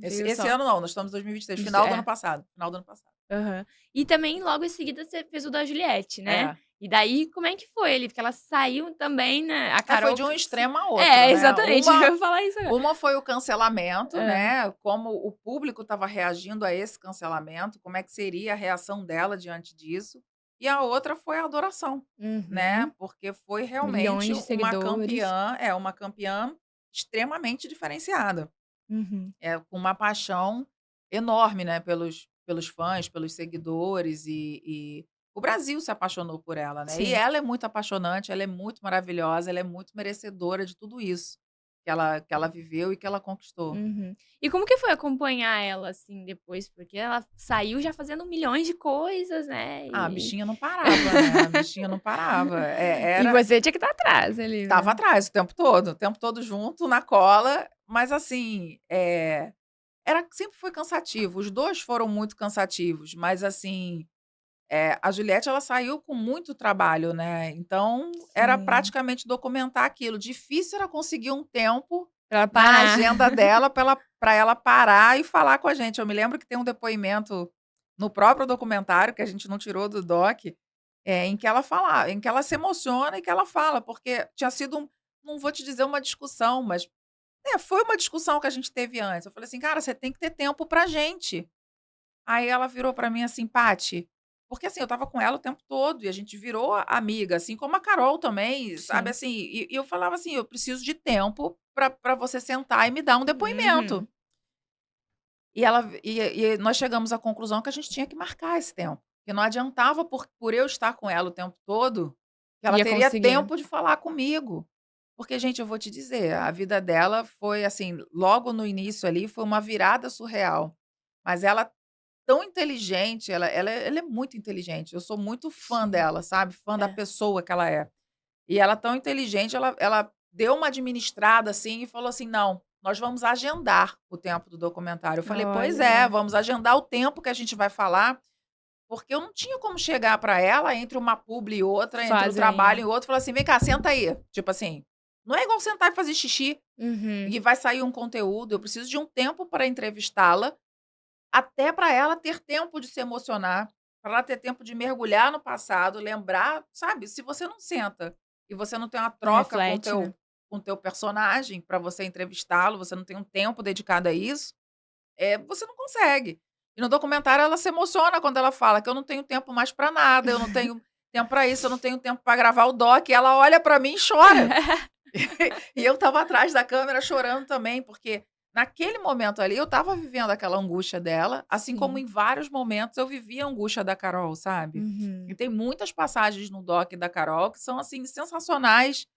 Esse Viu esse só? ano não, nós estamos em 2023, Vixe, final do ano é. passado, final do ano passado. Aham. E também logo em seguida você fez o da Juliette, né. É. E daí como é que foi ali? Porque ela saiu também, né, a Foi Carol de um se extremo a outro, é, né. exatamente, eu Uma ia falar isso agora. uma foi o cancelamento, Hã. né, como o público estava reagindo a esse cancelamento, como é que seria a reação dela diante disso. E a outra foi a adoração, né, Uhum. porque foi realmente Milhões de seguidores. uma campeã extremamente diferenciada. Uhum. Com uma paixão enorme, né, pelos fãs, pelos seguidores e o Brasil se apaixonou por ela, né. E Sim. ela é muito apaixonante, ela é muito maravilhosa, ela é muito merecedora de tudo isso que ela viveu e que ela conquistou. Uhum. E como que foi acompanhar ela, assim, depois? Porque ela saiu já fazendo milhões de coisas, né, Ah, a e bichinha não parava, né, a bichinha não parava. e você tinha que estar atrás ali, Estava né. atrás o tempo todo junto, na cola, mas assim, era sempre foi cansativo, os 2 foram muito cansativos, mas assim, a Juliette ela saiu com muito trabalho, né, então era Sim. praticamente documentar aquilo. Difícil era conseguir um tempo Pra ela na parar. agenda dela para ela parar e falar com a gente. Eu me lembro que tem um depoimento no próprio documentário, que a gente não tirou do doc, em que ela se emociona e que ela fala, porque tinha sido não vou te dizer uma discussão, mas, foi uma discussão que a gente teve antes. Eu falei assim: "Cara, você tem que ter tempo pra gente". Aí ela virou pra mim assim: "Paty", porque assim, eu estava com ela o tempo todo e a gente virou amiga, assim como a Carol também, sabe, Sim. assim, e eu falava assim: "Eu preciso de tempo pra você sentar e me dar um depoimento". Uhum. E nós chegamos à conclusão que a gente tinha que marcar esse tempo, que não adiantava por eu estar com ela o tempo todo, que ela Ia teria conseguir. tempo de falar comigo. Porque, gente, eu vou te dizer, a vida dela foi assim, logo no início ali, foi uma virada surreal, mas ela tão inteligente, ela é muito inteligente, eu sou muito fã Sim. dela, sabe, fã da É. pessoa que ela é. E ela tão inteligente, ela deu uma administrada, assim, e falou assim: "Não, nós vamos agendar o tempo do documentário". Eu falei: "Pois é, Olha, vamos agendar o tempo que a gente vai falar", porque eu não tinha como chegar pra ela entre uma publi e outra, entre o trabalho fazem e outro, e falar assim: "Vem cá, senta aí". Tipo assim, não é igual sentar e fazer xixi, uhum. e vai sair um conteúdo, eu preciso de um tempo para entrevistá-la até para ela ter tempo de se emocionar, para ela ter tempo de mergulhar no passado, lembrar, sabe, se você não senta e você não tem uma Não troca com o reflete, teu né. com o teu personagem para você entrevistá-lo, você não tem um tempo dedicado a isso, você não consegue. E no documentário ela se emociona quando ela fala que: "Eu não tenho tempo mais para nada, eu não tenho tempo para isso, eu não tenho tempo para gravar o doc", e ela olha para mim e chora. E eu estava atrás da câmera chorando também, porque naquele momento ali eu estava vivendo aquela angústia dela, assim como Sim. em vários momentos eu vivi a angústia da Carol, sabe. E Uhum. tem muitas passagens no doc da Carol que são, assim, sensacionais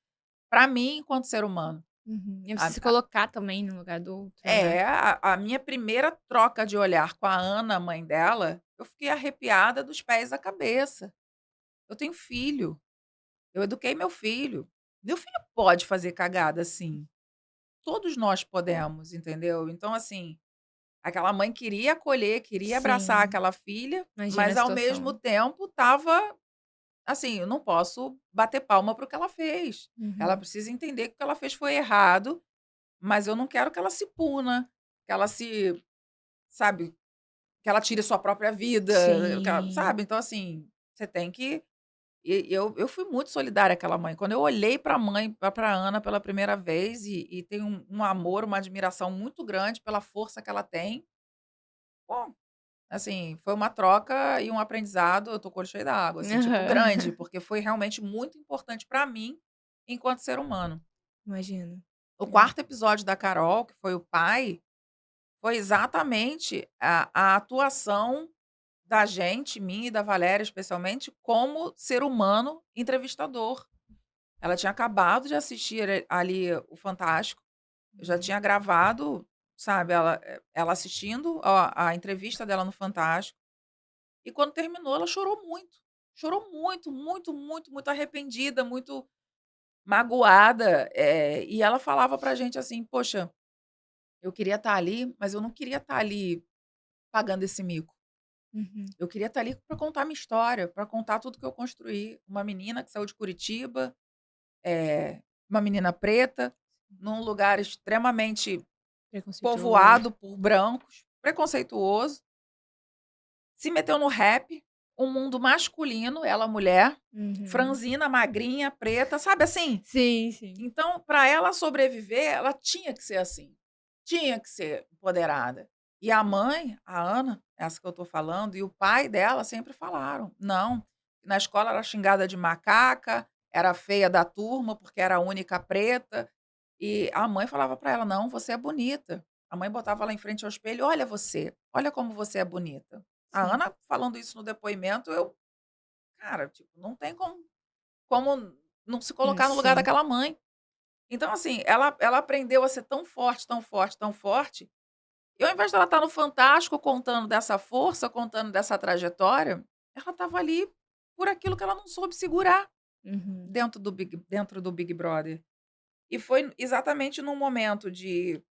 pra mim enquanto ser humano. Uhum. E você A se a colocar também no lugar do outro, né. a minha primeira troca de olhar com a Ana, mãe dela, eu fiquei arrepiada dos pés à cabeça. Eu tenho filho, eu eduquei meu filho. Meu filho pode fazer cagada, sim. Todos nós podemos, entendeu. Então, assim, aquela mãe queria acolher, queria abraçar Sim, aquela filha, imagina a mas ao mesmo situação. tempo estava assim, eu não posso bater palma para o que ela fez. Ela Uhum. precisa entender que o que ela fez foi errado, mas eu não quero que ela se puna, que ela se sabe, que ela tire sua própria vida, que ela Sim. sabe. Então, assim, você tem que eu fui muito solidária àquela mãe. Quando eu olhei para a mãe, pra Ana pela primeira vez e tenho um amor, uma admiração muito grande pela força que ela tem, pô, Assim, foi uma troca e um aprendizado, eu tô com o olho cheio d'água, assim, tipo, grande, Aham. porque foi realmente muito importante pra mim, enquanto ser humano. Imagino. O É. quarto episódio da Carol, que foi o pai, foi exatamente a atuação da gente, minha e da Valéria especialmente, como ser humano entrevistador. Ela tinha acabado de assistir ali o Fantástico, eu já Uhum. tinha gravado, sabe, ela assistindo a entrevista dela no Fantástico, e quando terminou ela chorou muito, muito, muito, muito arrependida, muito magoada, e ela falava pra gente assim: "Poxa, eu queria estar ali, mas eu não queria estar ali pagando esse mico. Uhum. Eu queria estar ali para contar minha história, para contar tudo que eu construí". Uma menina que saiu de Curitiba, uma menina preta, num lugar extremamente Preconceituoso. povoado por brancos, preconceituoso, se meteu no rap, um mundo masculino, ela mulher, Uhum. franzina, magrinha, preta, sabe assim? Sim, sim. Então, para ela sobreviver, ela tinha que ser assim, tinha que ser empoderada. E a mãe, a Ana, essa que eu tô falando, e o pai dela sempre falaram: "Não". Na escola era xingada de macaca, era feia da turma, porque era a única preta, e a mãe falava para ela: "Não, você é bonita". A mãe botava ela em frente ao espelho: "Olha você, olha como você é bonita". A Sim. Ana falando isso no depoimento, eu, cara, tipo, não tem como não se colocar no lugar Sim. daquela mãe. Então, assim, ela aprendeu a ser tão forte, tão forte, tão forte, e ao invés dela estar no Fantástico contando dessa força, contando dessa trajetória, ela estava ali por aquilo que ela não soube segurar Uhum. dentro do Big Brother. E foi exatamente num momento de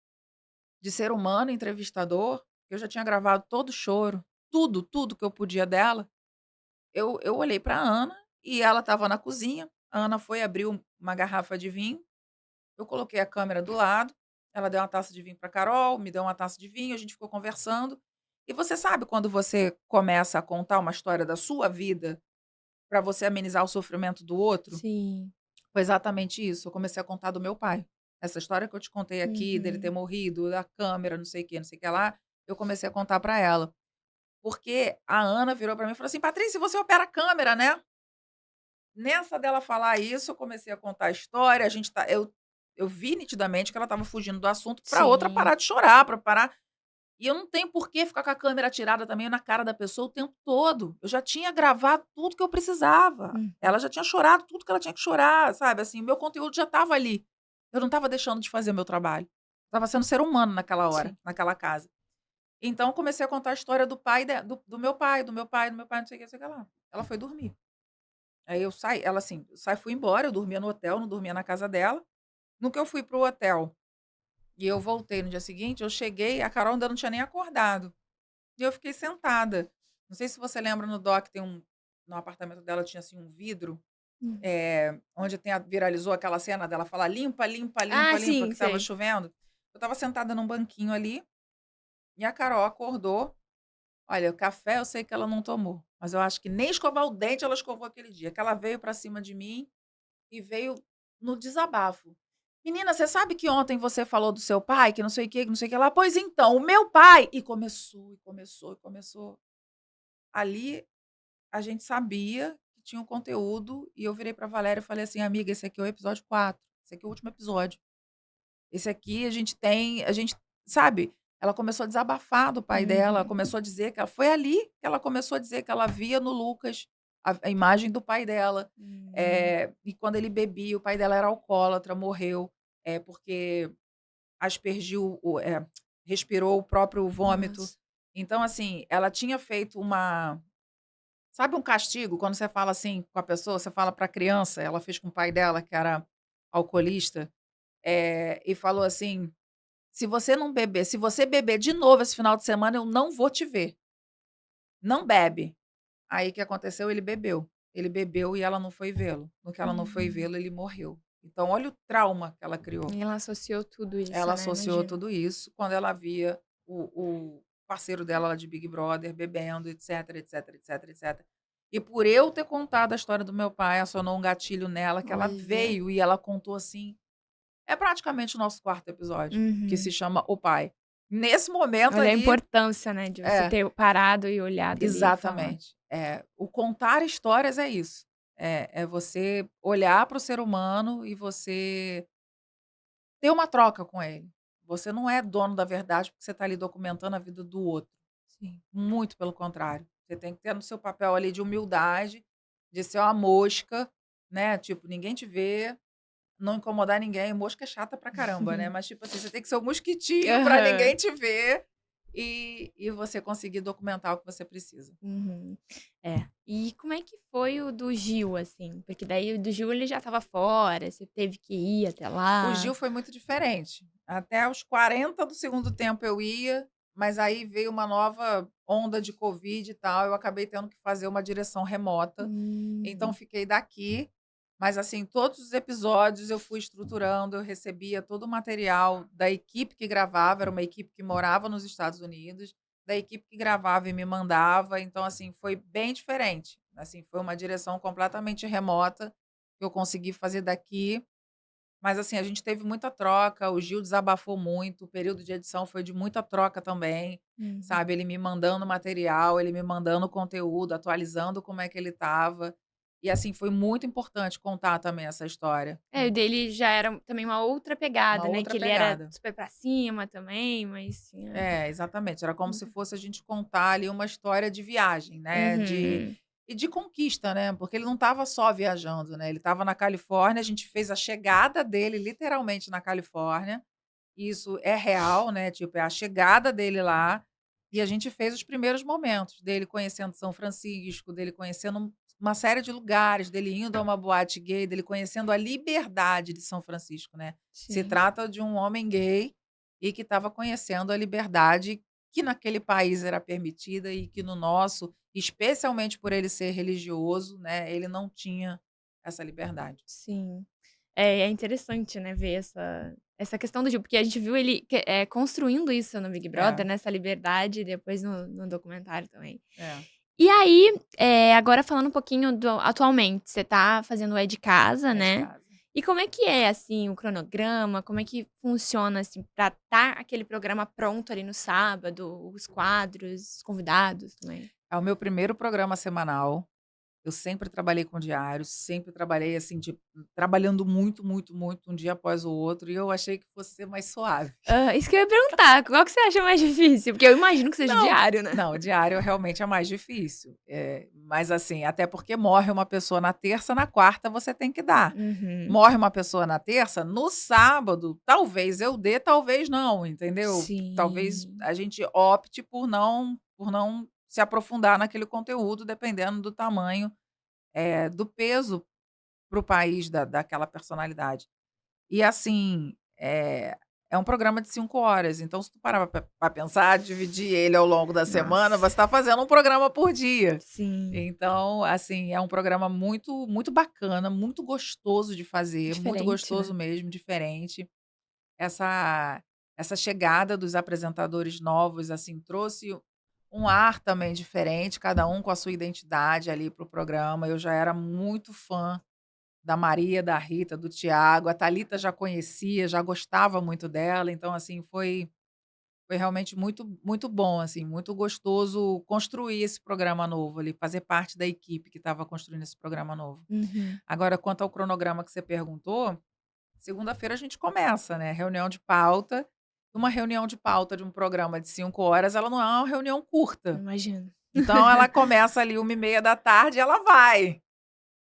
ser humano, entrevistador, eu já tinha gravado todo o choro, tudo, tudo que eu podia dela. Eu olhei pra Ana e ela estava na cozinha, a Ana foi abrir uma garrafa de vinho, eu coloquei a câmera do lado, ela deu uma taça de vinho pra Carol, me deu uma taça de vinho, a gente ficou conversando. E você sabe quando você começa a contar uma história da sua vida, pra você amenizar o sofrimento do outro? Sim. Foi exatamente isso, eu comecei a contar do meu pai. Essa história que eu te contei aqui, dele ter Uhum. morrido, da câmera, não sei o quê, não sei o que lá, eu comecei a contar pra ela. Porque a Ana virou pra mim e falou assim: "Patrícia, você opera a câmera, né?". Nessa dela falar isso, eu comecei a contar a história, a gente tá eu vi nitidamente que ela estava fugindo do assunto pra outra Sim. parar de chorar, pra parar, e eu não tenho por que ficar com a câmera atirada também na cara da pessoa o tempo todo. Eu já tinha gravado tudo que eu precisava. Uhum. Ela já tinha chorado tudo que ela tinha que chorar, sabe, assim, o meu conteúdo já estava ali. Eu não estava deixando de fazer meu trabalho. Estava sendo ser humano naquela hora, Sim. naquela casa. Então eu comecei a contar a história do pai do meu pai, do meu pai, do meu pai, não sei o que, não sei o que lá. Ela foi dormir. Aí eu saí ela assim, fui embora, eu dormia no hotel, não dormia na casa dela. No que eu fui para o hotel e eu voltei no dia seguinte, eu cheguei, a Carol ainda não tinha nem acordado. E eu fiquei sentada. Não sei se você lembra no doc tem no apartamento dela tinha, assim, um vidro, Hum. onde viralizou aquela cena dela falar: "Limpa, limpa, Ah, limpa, limpa", sim, que estava sei. chovendo. Eu estava sentada num banquinho ali, e a Carol acordou. Olha, o café eu sei que ela não tomou, mas eu acho que nem escovar o dente ela escovou aquele dia, que ela veio pra cima de mim e veio no desabafo. "Menina, você sabe que ontem você falou do seu pai, que não sei o quê, que não sei o que lá? Pois então, o meu pai", e começou, e começou, e começou. Ali, a gente sabia que tinha um conteúdo e eu virei pra Valéria e falei assim: "Amiga, esse aqui é o episódio 4, esse aqui é o último episódio. Esse aqui a gente", sabe, ela começou a desabafar do pai dela, Uhum. começou a dizer que ela foi ali que ela começou a dizer que ela via no Lucas a imagem do pai dela, Hum. e quando ele bebia, o pai dela era alcoólatra, morreu, porque aspergiu respirou o próprio vômito. Nossa. Então, assim, ela tinha feito sabe um castigo quando você fala assim com a pessoa, você fala pra criança, ela fez com o pai dela que era alcoolista, e falou assim: Se você beber de novo esse final de semana, eu não vou te ver. Não bebe". Aí o que aconteceu? Ele bebeu. Ele bebeu e ela não foi vê-lo. No que ela não foi Uhum. vê-lo, ele morreu. Então olha o trauma que ela criou. E ela associou tudo isso, Ela né, associou imagino. tudo isso quando ela via o parceiro dela lá de Big Brother bebendo, etc, etc, etc, etc. E por eu ter contado a história do meu pai, acionou um gatilho nela que ela Olha. veio e ela contou assim, é praticamente o nosso quarto episódio, que se Uhum. chama O Pai. Nesse momento Olha a ali importância, né, de você é, ter parado e olhado ali e falar. exatamente. O contar histórias é isso. É você olhar para o ser humano e você ter uma troca com ele. Você não é dono da verdade porque você está ali documentando a vida do outro. Sim. Muito pelo contrário. Você tem que ter no seu papel ali de humildade, de ser uma mosca, né, tipo, ninguém te vê, não incomodar ninguém. Mosca é chata pra caramba, né, mas, tipo assim, você tem que ser um mosquitinho pra Aham. ninguém te ver e você conseguir documentar o que você precisa. Uhum. É. E como é que foi o do Gil, assim? Porque daí o do Gil ele já estava fora, você teve que ir até O lá. Gil foi muito diferente. Até os 40 do segundo tempo eu ia, mas aí veio uma nova onda de covid e tal, eu acabei tendo que fazer uma direção remota, então Hum. fiquei daqui, mas assim, todos os episódios eu fui estruturando, eu recebia todo o material da equipe que gravava, era uma equipe que morava nos Estados Unidos, da equipe que gravava e me mandava, então assim, foi bem diferente. Assim, foi uma direção completamente remota, que eu consegui fazer daqui. Mas assim, a gente teve muita troca, o Gil desabafou muito, o período de edição foi de muita troca também, Uhum. sabe, ele me mandando material, ele me mandando conteúdo, atualizando como é que ele estava. E assim, foi muito importante contar também essa história. É, o dele já era também uma outra Uma pegada, né, outra que ele era pegada. super pra cima também, mas tinha. É, exatamente, era como se Uhum. fosse a gente contar ali uma história de viagem, né, Uhum. de conquista, né, porque ele não estava só viajando, né, ele estava na Califórnia, a gente fez a chegada dele literalmente na Califórnia. Isso é real, né, tipo, é a chegada dele lá, e a gente fez os primeiros momentos dele conhecendo São Francisco, dele conhecendo uma série de lugares, dele indo a uma boate gay, dele conhecendo a liberdade de São Francisco, né. Se Sim. trata de um homem gay e que estava conhecendo a liberdade que naquele país era permitida e que no nosso, especialmente por ele ser religioso, né, ele não tinha essa liberdade. Sim. É interessante, né, ver essa questão do Gil, porque a gente viu ele construindo isso no Big É, Brother, né, essa liberdade, depois no documentário também. é, E aí, agora falando um pouquinho do atualmente, você tá fazendo o É de Casa, é de né. casa. E como é que é, assim, o cronograma? Como é que funciona, assim, pra estar aquele programa pronto ali no sábado, os quadros, os convidados também? É o meu primeiro programa semanal. Eu sempre trabalhei com diário, sempre trabalhei assim, de trabalhando muito, muito, muito, um dia após o outro, e eu achei que fosse ser mais suave. Isso que eu ia perguntar, qual que você acha mais difícil? Porque eu imagino que seja o Não, diário, né? não, o diário realmente é mais difícil. Mas assim, até porque morre uma pessoa na terça, na quarta você tem que dar. Uhum. Morre uma pessoa na terça, no sábado, talvez eu dê, talvez não, entendeu? Talvez Sim. a gente opte por não se aprofundar naquele conteúdo, dependendo do tamanho, do peso para o país daquela personalidade. E assim, é um programa de 5 horas, então se tu parar pra pensar, dividir ele ao longo da semana, você Nossa. está fazendo um programa por dia. Sim. Então, assim, é um programa muito muito bacana, muito gostoso de fazer, muito Diferente, gostoso né? mesmo, diferente. Essa essa chegada dos apresentadores novos, assim, trouxe um ar também diferente, cada um com a sua identidade ali para o programa. Eu já era muito fã da Maria, da Rita, do Tiago, a Thalita já conhecia, já gostava muito dela, então assim, foi realmente muito muito bom, assim, muito gostoso construir esse programa novo ali, fazer parte da equipe que estava construindo esse programa novo. Uhum. Agora quanto ao cronograma que você perguntou, segunda-feira a gente começa, né, reunião de pauta. Uma reunião de pauta de um programa de 5 horas, ela não é uma reunião curta. Imagino. Então ela começa ali 13h30 e ela vai.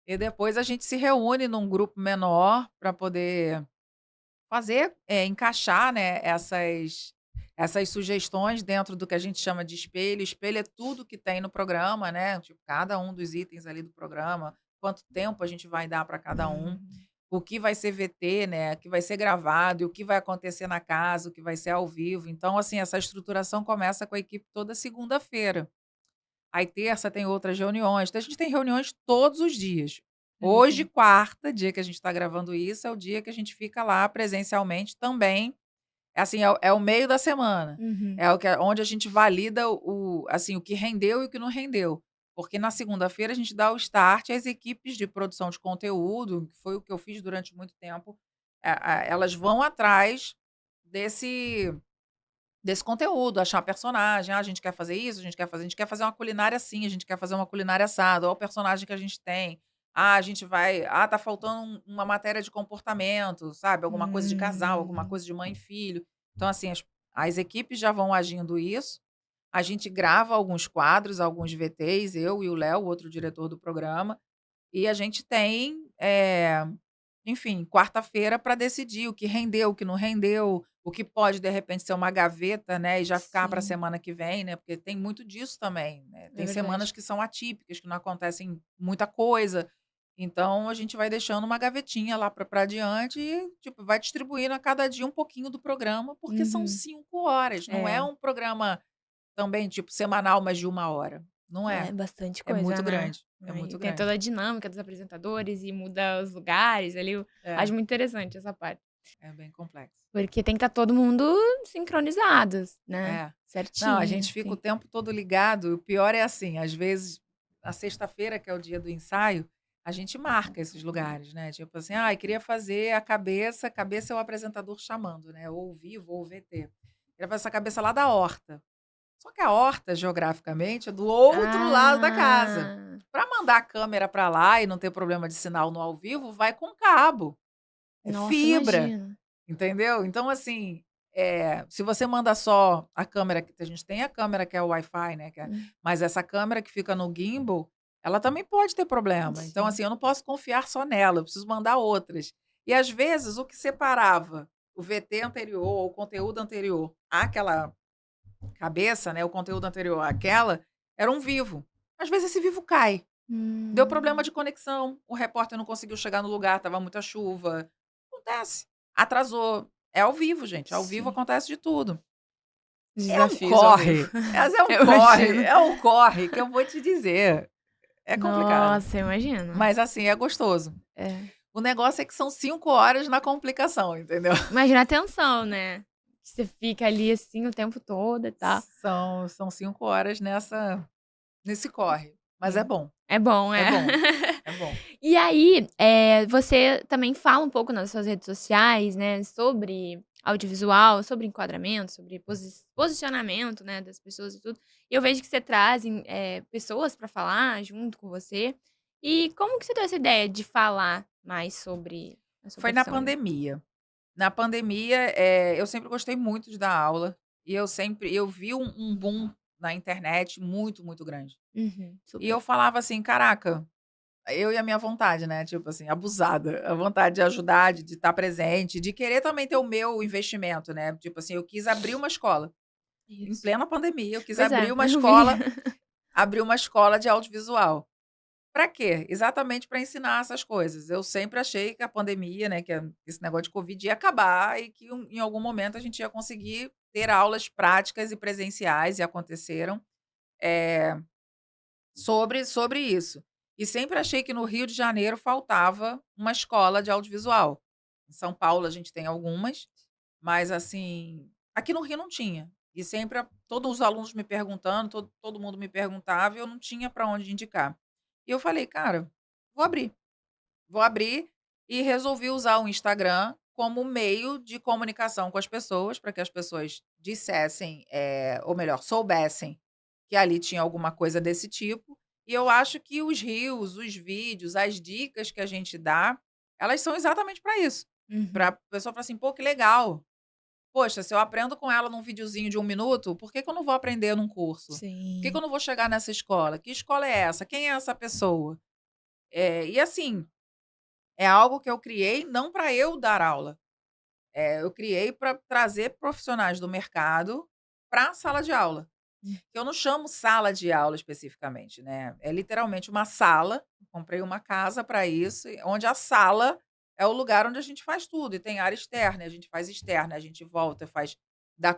E depois a gente se reúne num grupo menor para poder fazer, encaixar, né, essas sugestões dentro do que a gente chama de espelho. Espelho é tudo que tem no programa, né, tipo, cada um dos itens ali do programa, quanto tempo a gente vai dar para cada um, Hum. o que vai ser VT, né, o que vai ser gravado e o que vai acontecer na casa, o que vai ser ao vivo. Então, assim, essa estruturação começa com a equipe toda segunda-feira. Aí terça tem outras reuniões, então a gente tem reuniões todos os dias. Hoje, Legal. quarta, dia que a gente está gravando isso, é o dia que a gente fica lá presencialmente também. É assim, é o meio da semana. Uhum. É o que onde a gente valida assim, o que rendeu e o que não rendeu. Porque na segunda-feira a gente dá o start às equipes de produção de conteúdo, que foi o que eu fiz durante muito tempo. Elas vão atrás desse desse conteúdo, achar personagem. Ah, a gente quer fazer isso, a gente quer fazer uma culinária assim, a gente quer fazer uma culinária assada. Olha o personagem que a gente tem. Ah, a gente vai. Ah, tá faltando uma matéria de comportamento, sabe? Alguma coisa de casal, alguma Hum, coisa de mãe e filho. Então, assim, as equipes já vão agindo isso. A gente grava alguns quadros, alguns VTs, eu e o Léo, o outro diretor do programa, e a gente tem, enfim, quarta-feira para decidir o que rendeu, o que não rendeu, o que pode, de repente, ser uma gaveta, né, e já ficar para a sim, semana que vem, né, porque tem muito disso também, né. é Tem verdade. semanas que são atípicas, que não acontecem muita coisa, então a gente vai deixando uma gavetinha lá para pra adiante e, tipo, vai distribuindo a cada dia um pouquinho do programa, porque são Uhum. 5 horas, não é É, um programa também, tipo, semanal, mas de 1 hora. Não é é. bastante É coisa, muito né. grande, é Aí muito tem toda grande. a dinâmica dos apresentadores e muda os lugares ali, eu É, acho muito interessante essa parte. é bem complexo. Porque tem que estar todo mundo sincronizados, né, É. Não, a certinho, gente fica o sim. tempo todo ligado, o pior é assim, às vezes, a sexta-feira, que é o dia do ensaio, a gente marca esses lugares, né, tipo assim: "Ai, queria fazer a cabeça", cabeça é o apresentador chamando, né, ou vivo ou VT. "Queria fazer essa cabeça lá da horta". Só que a horta, geograficamente, é do outro lado da casa. Ah, Para mandar a câmera para lá e não ter problema de sinal no ao vivo, vai com cabo, é nossa, fibra. imagina. Entendeu? Então, assim, se você manda só a câmera que a gente tem a câmera que é o Wi-Fi, né, Hum, mas essa câmera que fica no gimbal, ela também pode ter problema. Então, sim. assim, eu não posso confiar só nela, eu preciso mandar outras. E, às vezes, o que separava o VT anterior ou o conteúdo anterior àquela cabeça, né, o conteúdo anterior àquela, era um vivo. Às vezes esse vivo cai. Deu problema Hum, de conexão, o repórter não conseguiu chegar no lugar, estava muita chuva. Acontece. Atrasou. É ao vivo, gente, ao vivo sim. acontece de tudo. Os É um desafios ao vivo. corre, mas é um Eu corre, imagino. é um corre que eu vou te dizer, é complicado, Nossa, eu imagino. mas assim, é gostoso. É. O negócio é que são 5 horas na complicação, entendeu. Imagina a tensão, né. Você fica ali, assim, o tempo todo e tal. São 5 horas nesse corre, mas é Sim. bom, É bom, é é. bom, é bom. E aí, você também fala um pouco nas suas redes sociais, né, sobre audiovisual, sobre enquadramento, sobre posicionamento, né, das pessoas e tudo. E eu vejo que você traz pessoas para falar junto com você. E como que você deu essa ideia de falar mais sobre a sua Foi na profissão ali? pandemia. Na pandemia, eu sempre gostei muito de dar aula, e eu vi um boom na internet muito, muito grande. Uhum, E super. eu falava assim: "Caraca", eu e a minha vontade, né, tipo assim, abusada, a vontade de ajudar, de estar presente, de querer também ter o meu investimento, né, tipo assim, eu quis abrir uma escola, em Isso. plena pandemia, eu quis Pois abrir é, uma eu vi. escola de audiovisual. Para quê? Exatamente para ensinar essas coisas. Eu sempre achei que a pandemia, né, que esse negócio de covid ia acabar e que em algum momento a gente ia conseguir ter aulas práticas e presenciais, e aconteceram, eh, sobre isso. E sempre achei que no Rio de Janeiro faltava uma escola de audiovisual. Em São Paulo a gente tem algumas, mas assim, aqui no Rio não tinha. E sempre todos os alunos me perguntando, todo mundo me perguntava e eu não tinha para onde indicar. E eu falei: "Cara, vou abrir". Vou abrir e resolvi usar o Instagram como meio de comunicação com as pessoas, para que as pessoas dissessem, ou melhor, soubessem que ali tinha alguma coisa desse tipo. E eu acho que os reels, os vídeos, as dicas que a gente dá, elas são exatamente para isso. Para a Uhum. pessoa falar assim: "Pô, que legal. Poxa, se eu aprendo com ela num videozinho de 1 minuto, por que que eu não vou aprender num curso? Por que que eu Sim. não vou chegar nessa escola? Que escola é essa? Quem é essa pessoa?" E assim, é algo que eu criei não para eu dar aula, eu criei para trazer profissionais do mercado para a sala de aula. Eu não chamo sala de aula especificamente, né, é literalmente uma sala, comprei uma casa para isso, onde a sala é o lugar onde a gente faz tudo, e tem área externa, e a gente faz externa, a gente volta, faz dá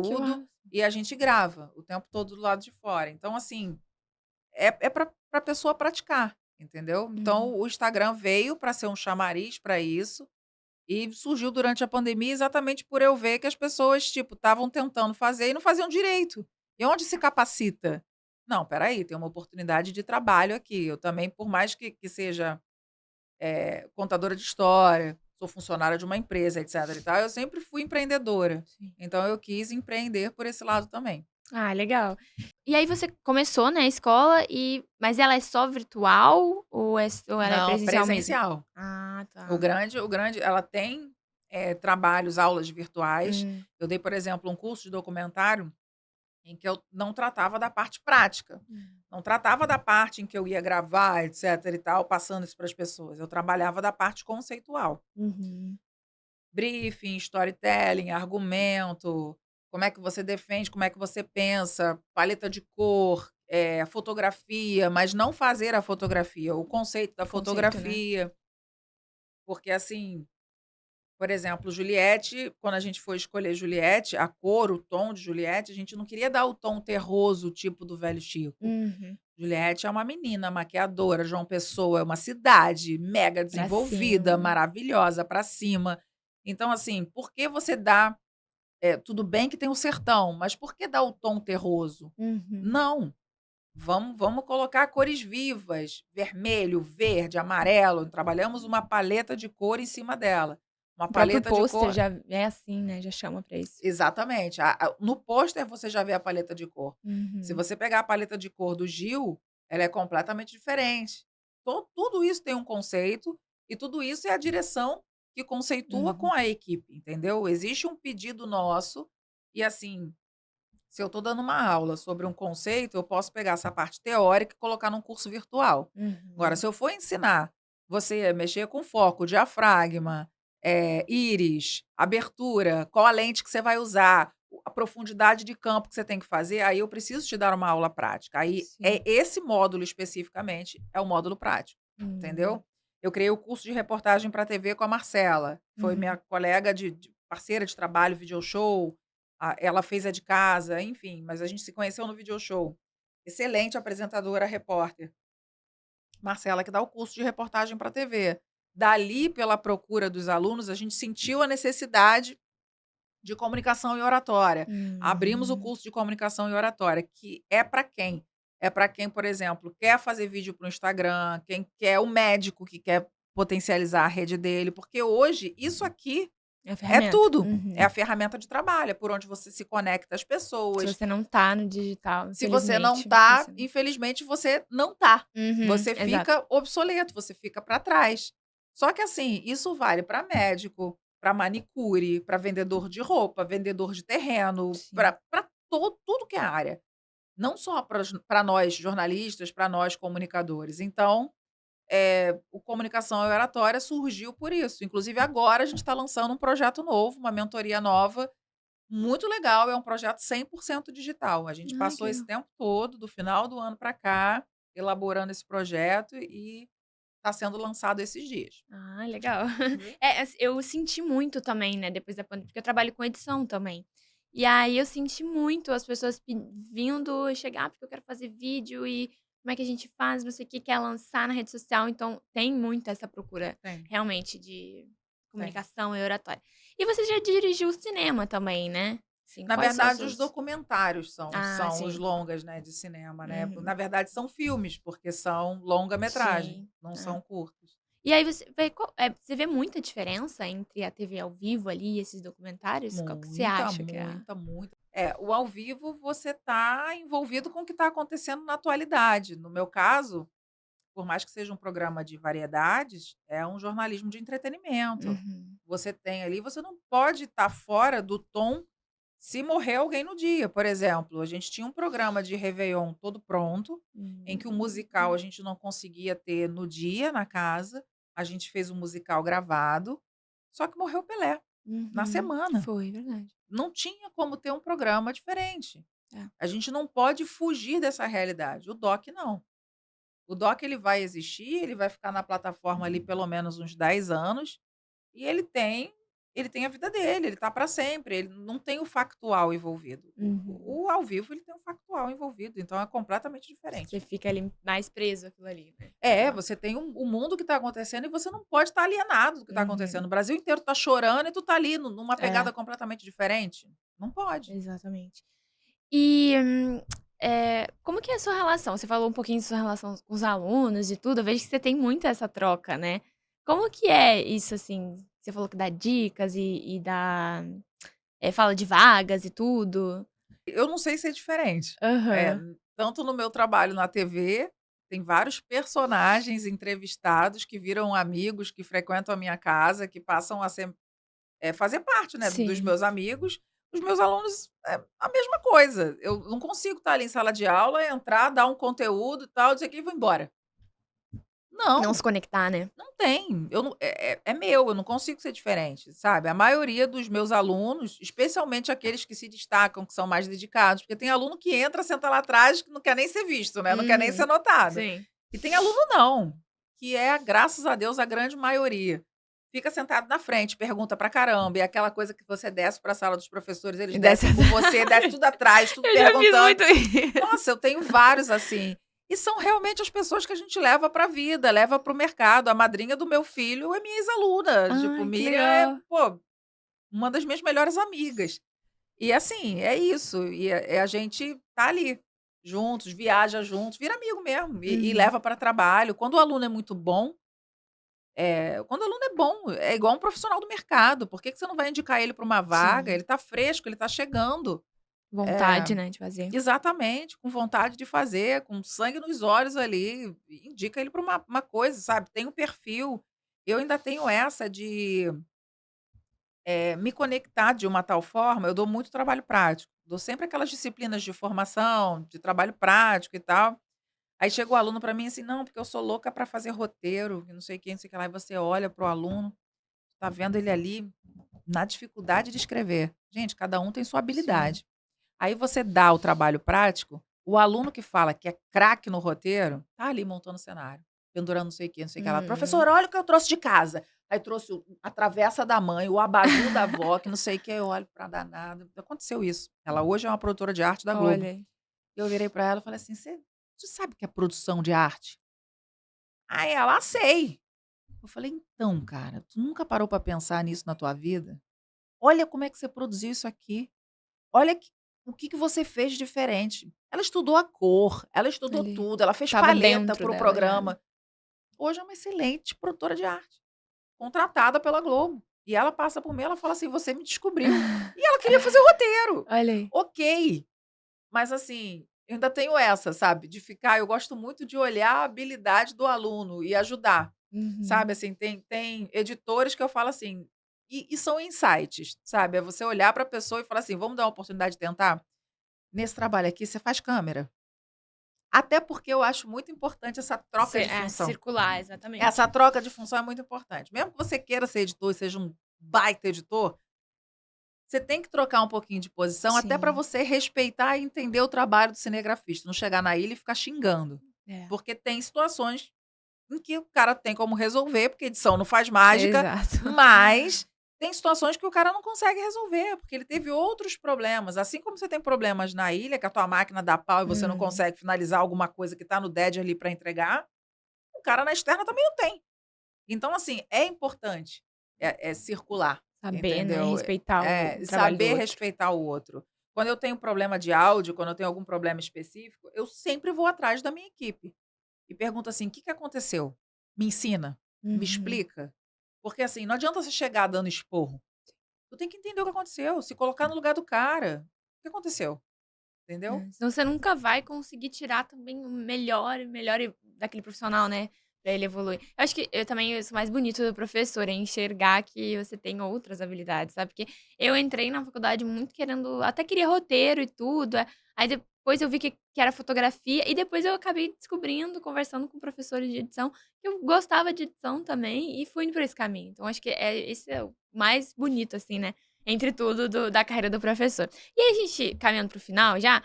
Que conteúdo massa. e a gente grava o tempo todo do lado de fora. Então assim, é para a pessoa praticar, entendeu. Então Uhum. o Instagram veio para ser um chamariz para isso, e surgiu durante a pandemia exatamente por eu ver que as pessoas, tipo, estavam tentando fazer e não faziam direito. E onde se capacita? Não, espera aí, tem uma oportunidade de trabalho aqui. Eu também, por mais que seja, contadora de história, sou funcionária de uma empresa, etc e tal, eu sempre fui empreendedora. Sim. Então eu quis empreender por esse lado também. Ah, legal. E aí você começou, né, a escola mas ela é só virtual ou ela é Não, presencial mesmo? presencial. Ah, O tá. grande ela tem, trabalhos, aulas virtuais. Hum. Eu dei, por exemplo, um curso de documentário em que eu não tratava da parte prática, Hum. não tratava da parte em que eu ia gravar, etc e tal, passando isso para as pessoas, eu trabalhava da parte conceitual. Uhum. Briefing, storytelling, argumento, como é que você defende, como é que você pensa, paleta de cor, fotografia, mas não fazer a fotografia, o conceito da O conceito, né. fotografia, porque assim, por exemplo, Juliette, quando a gente foi escolher Juliette, a cor, o tom de Juliette, a gente não queria dar o tom terroso, tipo do Velho Chico. Uhum. Juliette é uma menina maquiadora, João Pessoa é uma cidade mega Pra desenvolvida, cima. maravilhosa, pra cima. Então, assim, por que você dá tudo bem que tem o sertão, mas por que dar o tom terroso? Uhum. Não, vamos colocar cores vivas, vermelho, verde, amarelo, trabalhamos uma paleta de cor em cima dela. Uma O próprio paleta de pôster cor já é assim, né, já chama pra isso. exatamente, no pôster você já vê a paleta de cor. Se Uhum. você pegar a paleta de cor do Gil, ela é completamente diferente. Tudo isso tem um conceito, e tudo isso é a direção que conceitua com Uhum. a equipe, entendeu? Existe um pedido nosso, e assim, se eu estou dando uma aula sobre um conceito, eu posso pegar essa parte teórica e colocar num curso virtual. Agora, Uhum. se eu for ensinar você a mexer com foco, diafragma, íris, abertura, qual a lente que você vai usar, a profundidade de campo que você tem que fazer, aí eu preciso te dar uma aula prática. Aí Sim. esse módulo especificamente é o módulo prático, Hum. entendeu? Eu criei o curso de reportagem para TV com a Marcela, foi minha Uhum. colega de parceira de trabalho, video show. Ela fez a de casa, enfim, mas a gente se conheceu no video show. Excelente apresentadora, repórter. Marcela que dá o curso de reportagem para TV. Dali, pela procura dos alunos, a gente sentiu a necessidade de comunicação e oratória. Abrimos o Hum. curso de comunicação e oratória, que é para quem? É para quem, por exemplo, quer fazer vídeo para o Instagram, quem quer o médico que quer potencializar a rede dele, porque hoje isso aqui É a é ferramenta. tudo. É Uhum. a ferramenta de trabalho, é por onde você se conecta às Se pessoas. você não tá no digital, Se você não infelizmente, tá, você não. infelizmente você não tá. Uhum. Você Exato. fica obsoleto, você fica para trás. Só que assim, isso vale para médico, para manicure, para vendedor de roupa, vendedor de terreno, Sim. para tudo que é área. Não só para nós jornalistas, para nós comunicadores. Então, o Comunicação e Oratória surgiu por isso. Inclusive agora a gente está lançando um projeto novo, uma mentoria nova, muito legal, é um projeto 100% digital. A gente Ai, que passou esse legal. tempo todo, do final do ano para cá, elaborando esse projeto e está sendo lançado esses dias. Ah, legal. Viu? Eu senti muito também, né, depois da pandemia, porque eu trabalho com edição também. E aí eu senti muito as pessoas vindo chegar: "Ah, porque eu quero fazer vídeo e como é que a gente faz, não sei o que, quer lançar na rede social", então tem muito essa procura Tem, realmente de tem. comunicação e oratória. E você já dirigiu cinema também, né? Sim, Na quais são os verdade, os seus. documentários são Ah, são os sim. longas, né, de cinema, né. Uhum. Na verdade, são filmes, porque são longa-metragem, Sim. não É. são curtos. E aí você vê muita diferença entre a TV ao vivo ali e esses documentários? Qual que você Muita, acha que é a. muita, muita. O ao vivo você está envolvido com o que está acontecendo na atualidade. No meu caso, por mais que seja um programa de variedades, é um jornalismo de entretenimento. Uhum. Você tem ali você não pode estar fora do tom se morrer alguém no dia. Por exemplo, a gente tinha um programa de réveillon todo pronto, em que o musical a gente não conseguia ter no dia na casa, a gente fez um musical gravado, só que morreu Pelé, na Uhum. semana. Foi, verdade. Não tinha como ter um programa diferente. É. A gente não pode fugir dessa realidade. O doc não. O doc ele vai existir, ele vai ficar na plataforma ali pelo menos uns 10 anos, e ele tem a vida dele, ele tá para sempre, ele não tem o factual envolvido. Uhum. O ao vivo ele tem o factual envolvido, então é completamente Você diferente. fica ali mais preso àquilo ali, né. Legal. Você tem o mundo que está acontecendo e você não pode estar alienado do que está acontecendo. Uhum. O Brasil inteiro está chorando e tu tá ali numa É, pegada completamente diferente. Não pode. exatamente. E, como que é a sua relação? Você falou um pouquinho de sua relação com os alunos e tudo, eu vejo que você tem muito essa troca, né. Como que é isso, assim? Você falou que dá dicas e dá fala de vagas e tudo. Eu não sei se é diferente. Aham. Tanto no meu trabalho na TV, tem vários personagens entrevistados que viram amigos, que frequentam a minha casa, que passam a fazer parte, né, dos Sim. meus amigos. Os meus alunos é a mesma coisa. Eu não consigo estar ali em sala de aula, entrar, dar um conteúdo e tal, dizer que e vou embora. Não se Não, conectar, né. não tem. Eu não é meu, eu não consigo ser diferente, sabe. A maioria dos meus alunos, especialmente aqueles que se destacam, que são mais dedicados, porque tem aluno que entra, senta lá atrás, que não quer nem ser visto, né, não quer nem ser Uhum. notado. Sim. E tem aluno não, que é, graças a Deus, a grande maioria. Fica sentado na frente, pergunta pra caramba, e aquela coisa que você desce pra sala dos professores, eles E desce descem com você, desce tudo atrás, tudo Eu já fiz perguntando. muito isso. Nossa, eu tenho vários assim. E são realmente as pessoas que a gente leva pra vida, leva para o mercado. A madrinha do meu filho é minha ex-aluna. Tipo, Ai, que Miriam é, legal. pô, uma das minhas melhores amigas. E assim, é isso. E a gente tá ali, juntos, viaja juntos, vira amigo mesmo. E Uhum. leva para trabalho. Quando o aluno é muito bom, quando o aluno é bom, é igual um profissional do mercado. Por que que você não vai indicar ele para uma vaga? Sim. Ele tá fresco, ele tá chegando. É, Vontade, né, de fazer. exatamente, com vontade de fazer, com sangue nos olhos ali, indica ele para uma coisa, sabe, tem um perfil. Eu ainda tenho essa de, me conectar de uma tal forma. Eu dou muito trabalho prático, dou sempre aquelas disciplinas de formação, de trabalho prático e tal. Aí chega o aluno para mim assim: "Não, porque eu sou louca para fazer roteiro, que não sei o quê, não sei o que lá", e você olha para o aluno, tá vendo ele ali na dificuldade de escrever. Gente, cada um tem sua Sim. habilidade. Aí você dá o trabalho prático, o aluno que fala que é craque no roteiro, tá ali montando o cenário, pendurando não sei o quê, não sei o que lá. Uhum. "Professora, olha o que eu trouxe de casa". Aí trouxe a travessa da mãe, o abajur da avó, que não sei o quê. Eu olho pra danada. Aconteceu isso. Ela hoje é uma produtora de arte da Globo. Olha aí. Eu virei pra ela e falei assim: "Você sabe o que é produção de arte?". Aí ela: "Ah, sei". Eu falei: "Então, cara, tu nunca parou pra pensar nisso na tua vida? Olha como é que você produziu isso aqui. Olha o que que você fez de diferente". Ela estudou a cor, ela estudou Ali. tudo, ela fez Estava paleta dentro para o dela já, né. programa. Hoje é uma excelente produtora de arte, contratada pela Globo. E ela passa por mim, ela fala assim: "Você me descobriu". E ela queria fazer o roteiro. Olha aí. Ok, mas assim, eu ainda tenho essa, sabe, de ficar. Eu gosto muito de olhar a habilidade do aluno e ajudar, Uhum. sabe, assim, tem editores que eu falo assim, e são insights, sabe, é você olhar para a pessoa e falar assim: "Vamos dar uma oportunidade de tentar? Nesse trabalho aqui você faz câmera?". Até porque eu acho muito importante essa troca de função. Circular, exatamente. Essa troca de função é muito importante. Mesmo que você queira ser editor e seja um baita editor, você tem que trocar um pouquinho de posição, até para Sim. você respeitar e entender o trabalho do cinegrafista, não chegar na ilha e ficar xingando. É. Porque tem situações em que o cara tem como resolver, porque edição não faz mágica, Exato. mas tem situações que o cara não consegue resolver, porque ele teve outros problemas. Assim como você tem problemas na ilha, que a tua máquina dá pau e você não Uhum. consegue finalizar alguma coisa que está no dead ali para entregar, o cara na externa também não tem. Então, assim, é importante, circular, Saber, né, entendeu? respeitar o trabalho do Saber outro. respeitar o outro. Quando eu tenho problema de áudio, quando eu tenho algum problema específico, eu sempre vou atrás da minha equipe e pergunto assim: "O que que aconteceu? Me ensina, me Uhum. explica". Porque, assim, não adianta você chegar dando esporro. Tu tem que entender o que aconteceu, se colocar no lugar do cara. O que aconteceu? Entendeu? Senão você nunca vai conseguir tirar também o melhor daquele profissional, né, pra ele evoluir. Eu acho que eu também isso mais bonito do professor, é enxergar que você tem outras habilidades, sabe, porque eu entrei na faculdade muito querendo até queria roteiro e tudo, aí depois eu vi que era fotografia, e depois eu acabei descobrindo, conversando com professores de edição, que eu gostava de edição também, e fui indo por esse caminho. Então acho que esse é o mais bonito, assim, né, entre tudo da carreira do professor. E aí a gente caminhando para o final já,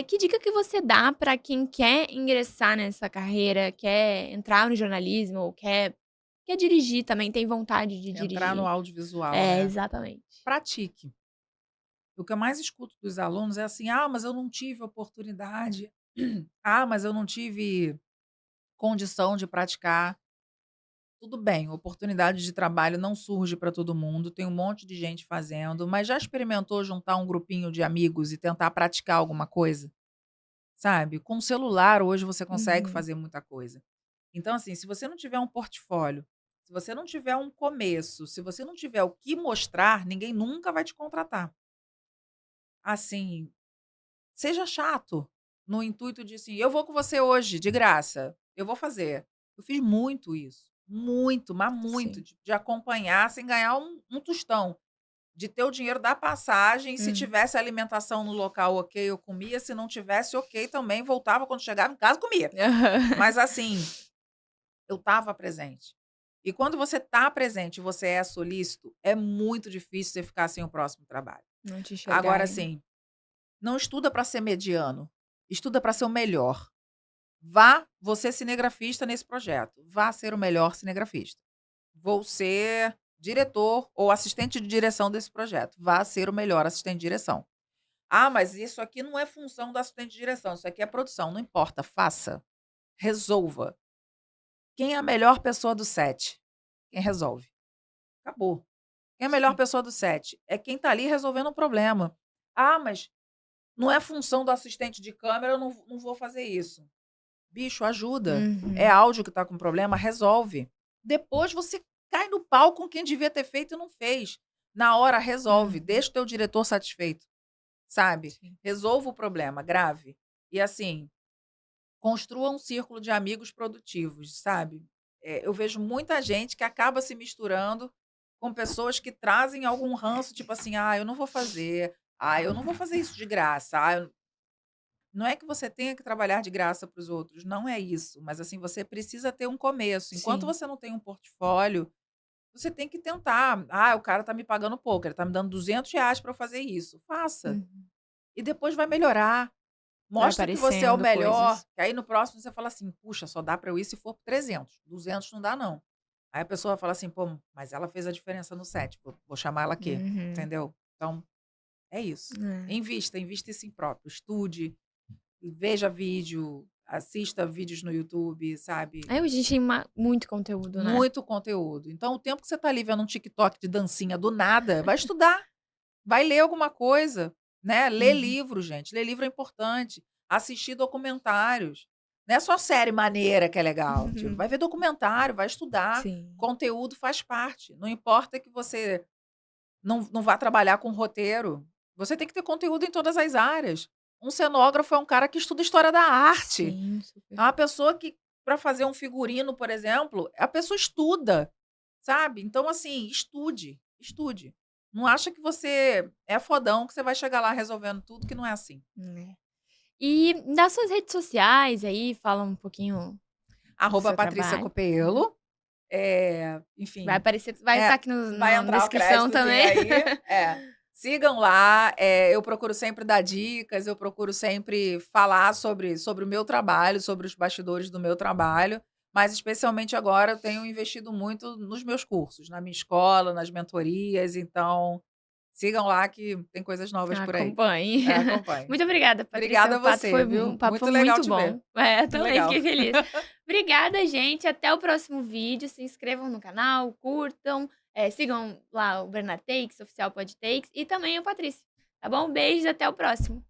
que dica que você dá para quem quer ingressar nessa carreira, quer entrar no jornalismo ou quer dirigir também, tem vontade de Entrar no dirigir? audiovisual, É, né. exatamente. Pratique. O que eu mais escuto dos alunos é assim: "Ah, mas eu não tive oportunidade. Ah, mas eu não tive condição de praticar". Tudo bem, oportunidade de trabalho não surge para todo mundo, tem um monte de gente fazendo, mas já experimentou juntar um grupinho de amigos e tentar praticar alguma coisa? Sabe, com o celular hoje você consegue Uhum. fazer muita coisa. Então, assim, se você não tiver um portfólio, Se você não tiver um começo, se você não tiver o que mostrar, ninguém nunca vai te contratar. Assim, seja chato, no intuito de assim: "Eu vou com você hoje, de graça, eu vou fazer". Eu fiz muito isso, muito, mas muito, Sim. de acompanhar sem ganhar um tostão, de ter o dinheiro da passagem, se Hum. tivesse alimentação no local, ok, eu comia, se não tivesse, ok também, voltava, quando chegava em casa, comia. Aham. Mas assim, eu estava presente. E quando você está presente e você é solícito, é muito difícil você ficar sem o próximo trabalho. Não te Agora enxergarem, né. assim, não estuda para ser mediano, estuda para ser o melhor. Vá você cinegrafista nesse projeto, vá ser o melhor cinegrafista. Vou ser diretor ou assistente de direção desse projeto, vá ser o melhor assistente de direção. "Ah, mas isso aqui não é função do assistente de direção, isso aqui é produção", não importa, faça, resolva. Quem é a melhor pessoa do set? Quem resolve. Acabou. Quem é a melhor Sim. pessoa do set? É quem está ali resolvendo um problema. "Ah, mas não é função do assistente de câmera, eu não vou fazer isso". Bicho, ajuda. É Uhum. áudio que está com problema, resolve. Depois você cai no pau com quem devia ter feito e não fez. Na hora resolve, Uhum. deixa o teu diretor satisfeito, sabe. Sim. Resolva o problema grave. E assim, construa um círculo de amigos produtivos, sabe. Eu vejo muita gente que acaba se misturando com pessoas que trazem algum ranço, tipo assim: "Ah, eu não vou fazer. Ah, eu não vou fazer isso de graça. Ah, eu". Não é que você tenha que trabalhar de graça para os outros, não é isso, mas assim, você precisa ter um começo. Enquanto Sim. você não tem um portfólio, você tem que tentar. "Ah, o cara tá me pagando pouco, ele tá me dando R$ 200 para eu fazer isso". Faça. Uhum. E depois vai melhorar. Vai Mostra que você é o aparecendo melhor, coisas. que aí no próximo você fala assim: "Puxa, só dá para eu ir se for por 300, 200 não dá não". Aí a pessoa fala assim: "Pô, mas ela fez a diferença no set, vou chamar ela aqui", Uhum. entendeu? Então, é isso. É. Invista em si próprio, estude, veja vídeo, assista vídeos no YouTube, sabe. Aí hoje a gente tem muito conteúdo, né. Muito conteúdo. Então o tempo que você está ali vendo um TikTok de dancinha do nada, vai estudar, vai ler alguma coisa, né. Ler Uhum. livro, gente, ler livro é importante, assistir documentários. Não é só série maneira que é legal, tipo, vai ver documentário, vai estudar, Sim. conteúdo faz parte, não importa que você não vá trabalhar com roteiro, você tem que ter conteúdo em todas as áreas. Um cenógrafo é um cara que estuda história da arte. Sim, É super. uma pessoa que, para fazer um figurino, por exemplo, a pessoa estuda, sabe. Então, assim, estude, estude. Não acha que você é fodão, que você vai chegar lá resolvendo tudo, que não é assim. É. E nas suas redes sociais aí, fala um pouquinho do Arroba seu Patrícia trabalho. Uhum. Coppelo, Vai enfim, aparecer, vai estar aqui vai na entrar o descrição créditozinho também. aí. Sigam lá, eu procuro sempre dar dicas, eu procuro sempre falar sobre o meu trabalho, sobre os bastidores do meu trabalho, mas especialmente agora eu tenho investido muito nos meus cursos, na minha escola, nas mentorias, então sigam lá que tem coisas novas por aí. Acompanhe. Acompanhe. Muito obrigada, Patrícia. Obrigada O a papo você, foi um viu. papo foi Muito legal muito te ver. bom. É, também Legal. fiquei feliz. Obrigada, gente. Até o próximo vídeo. Se inscrevam no canal, curtam, sigam lá o Bernard Takes, Oficial Pod Takes, e também o Patrícia. Tá bom? Beijos, até o próximo.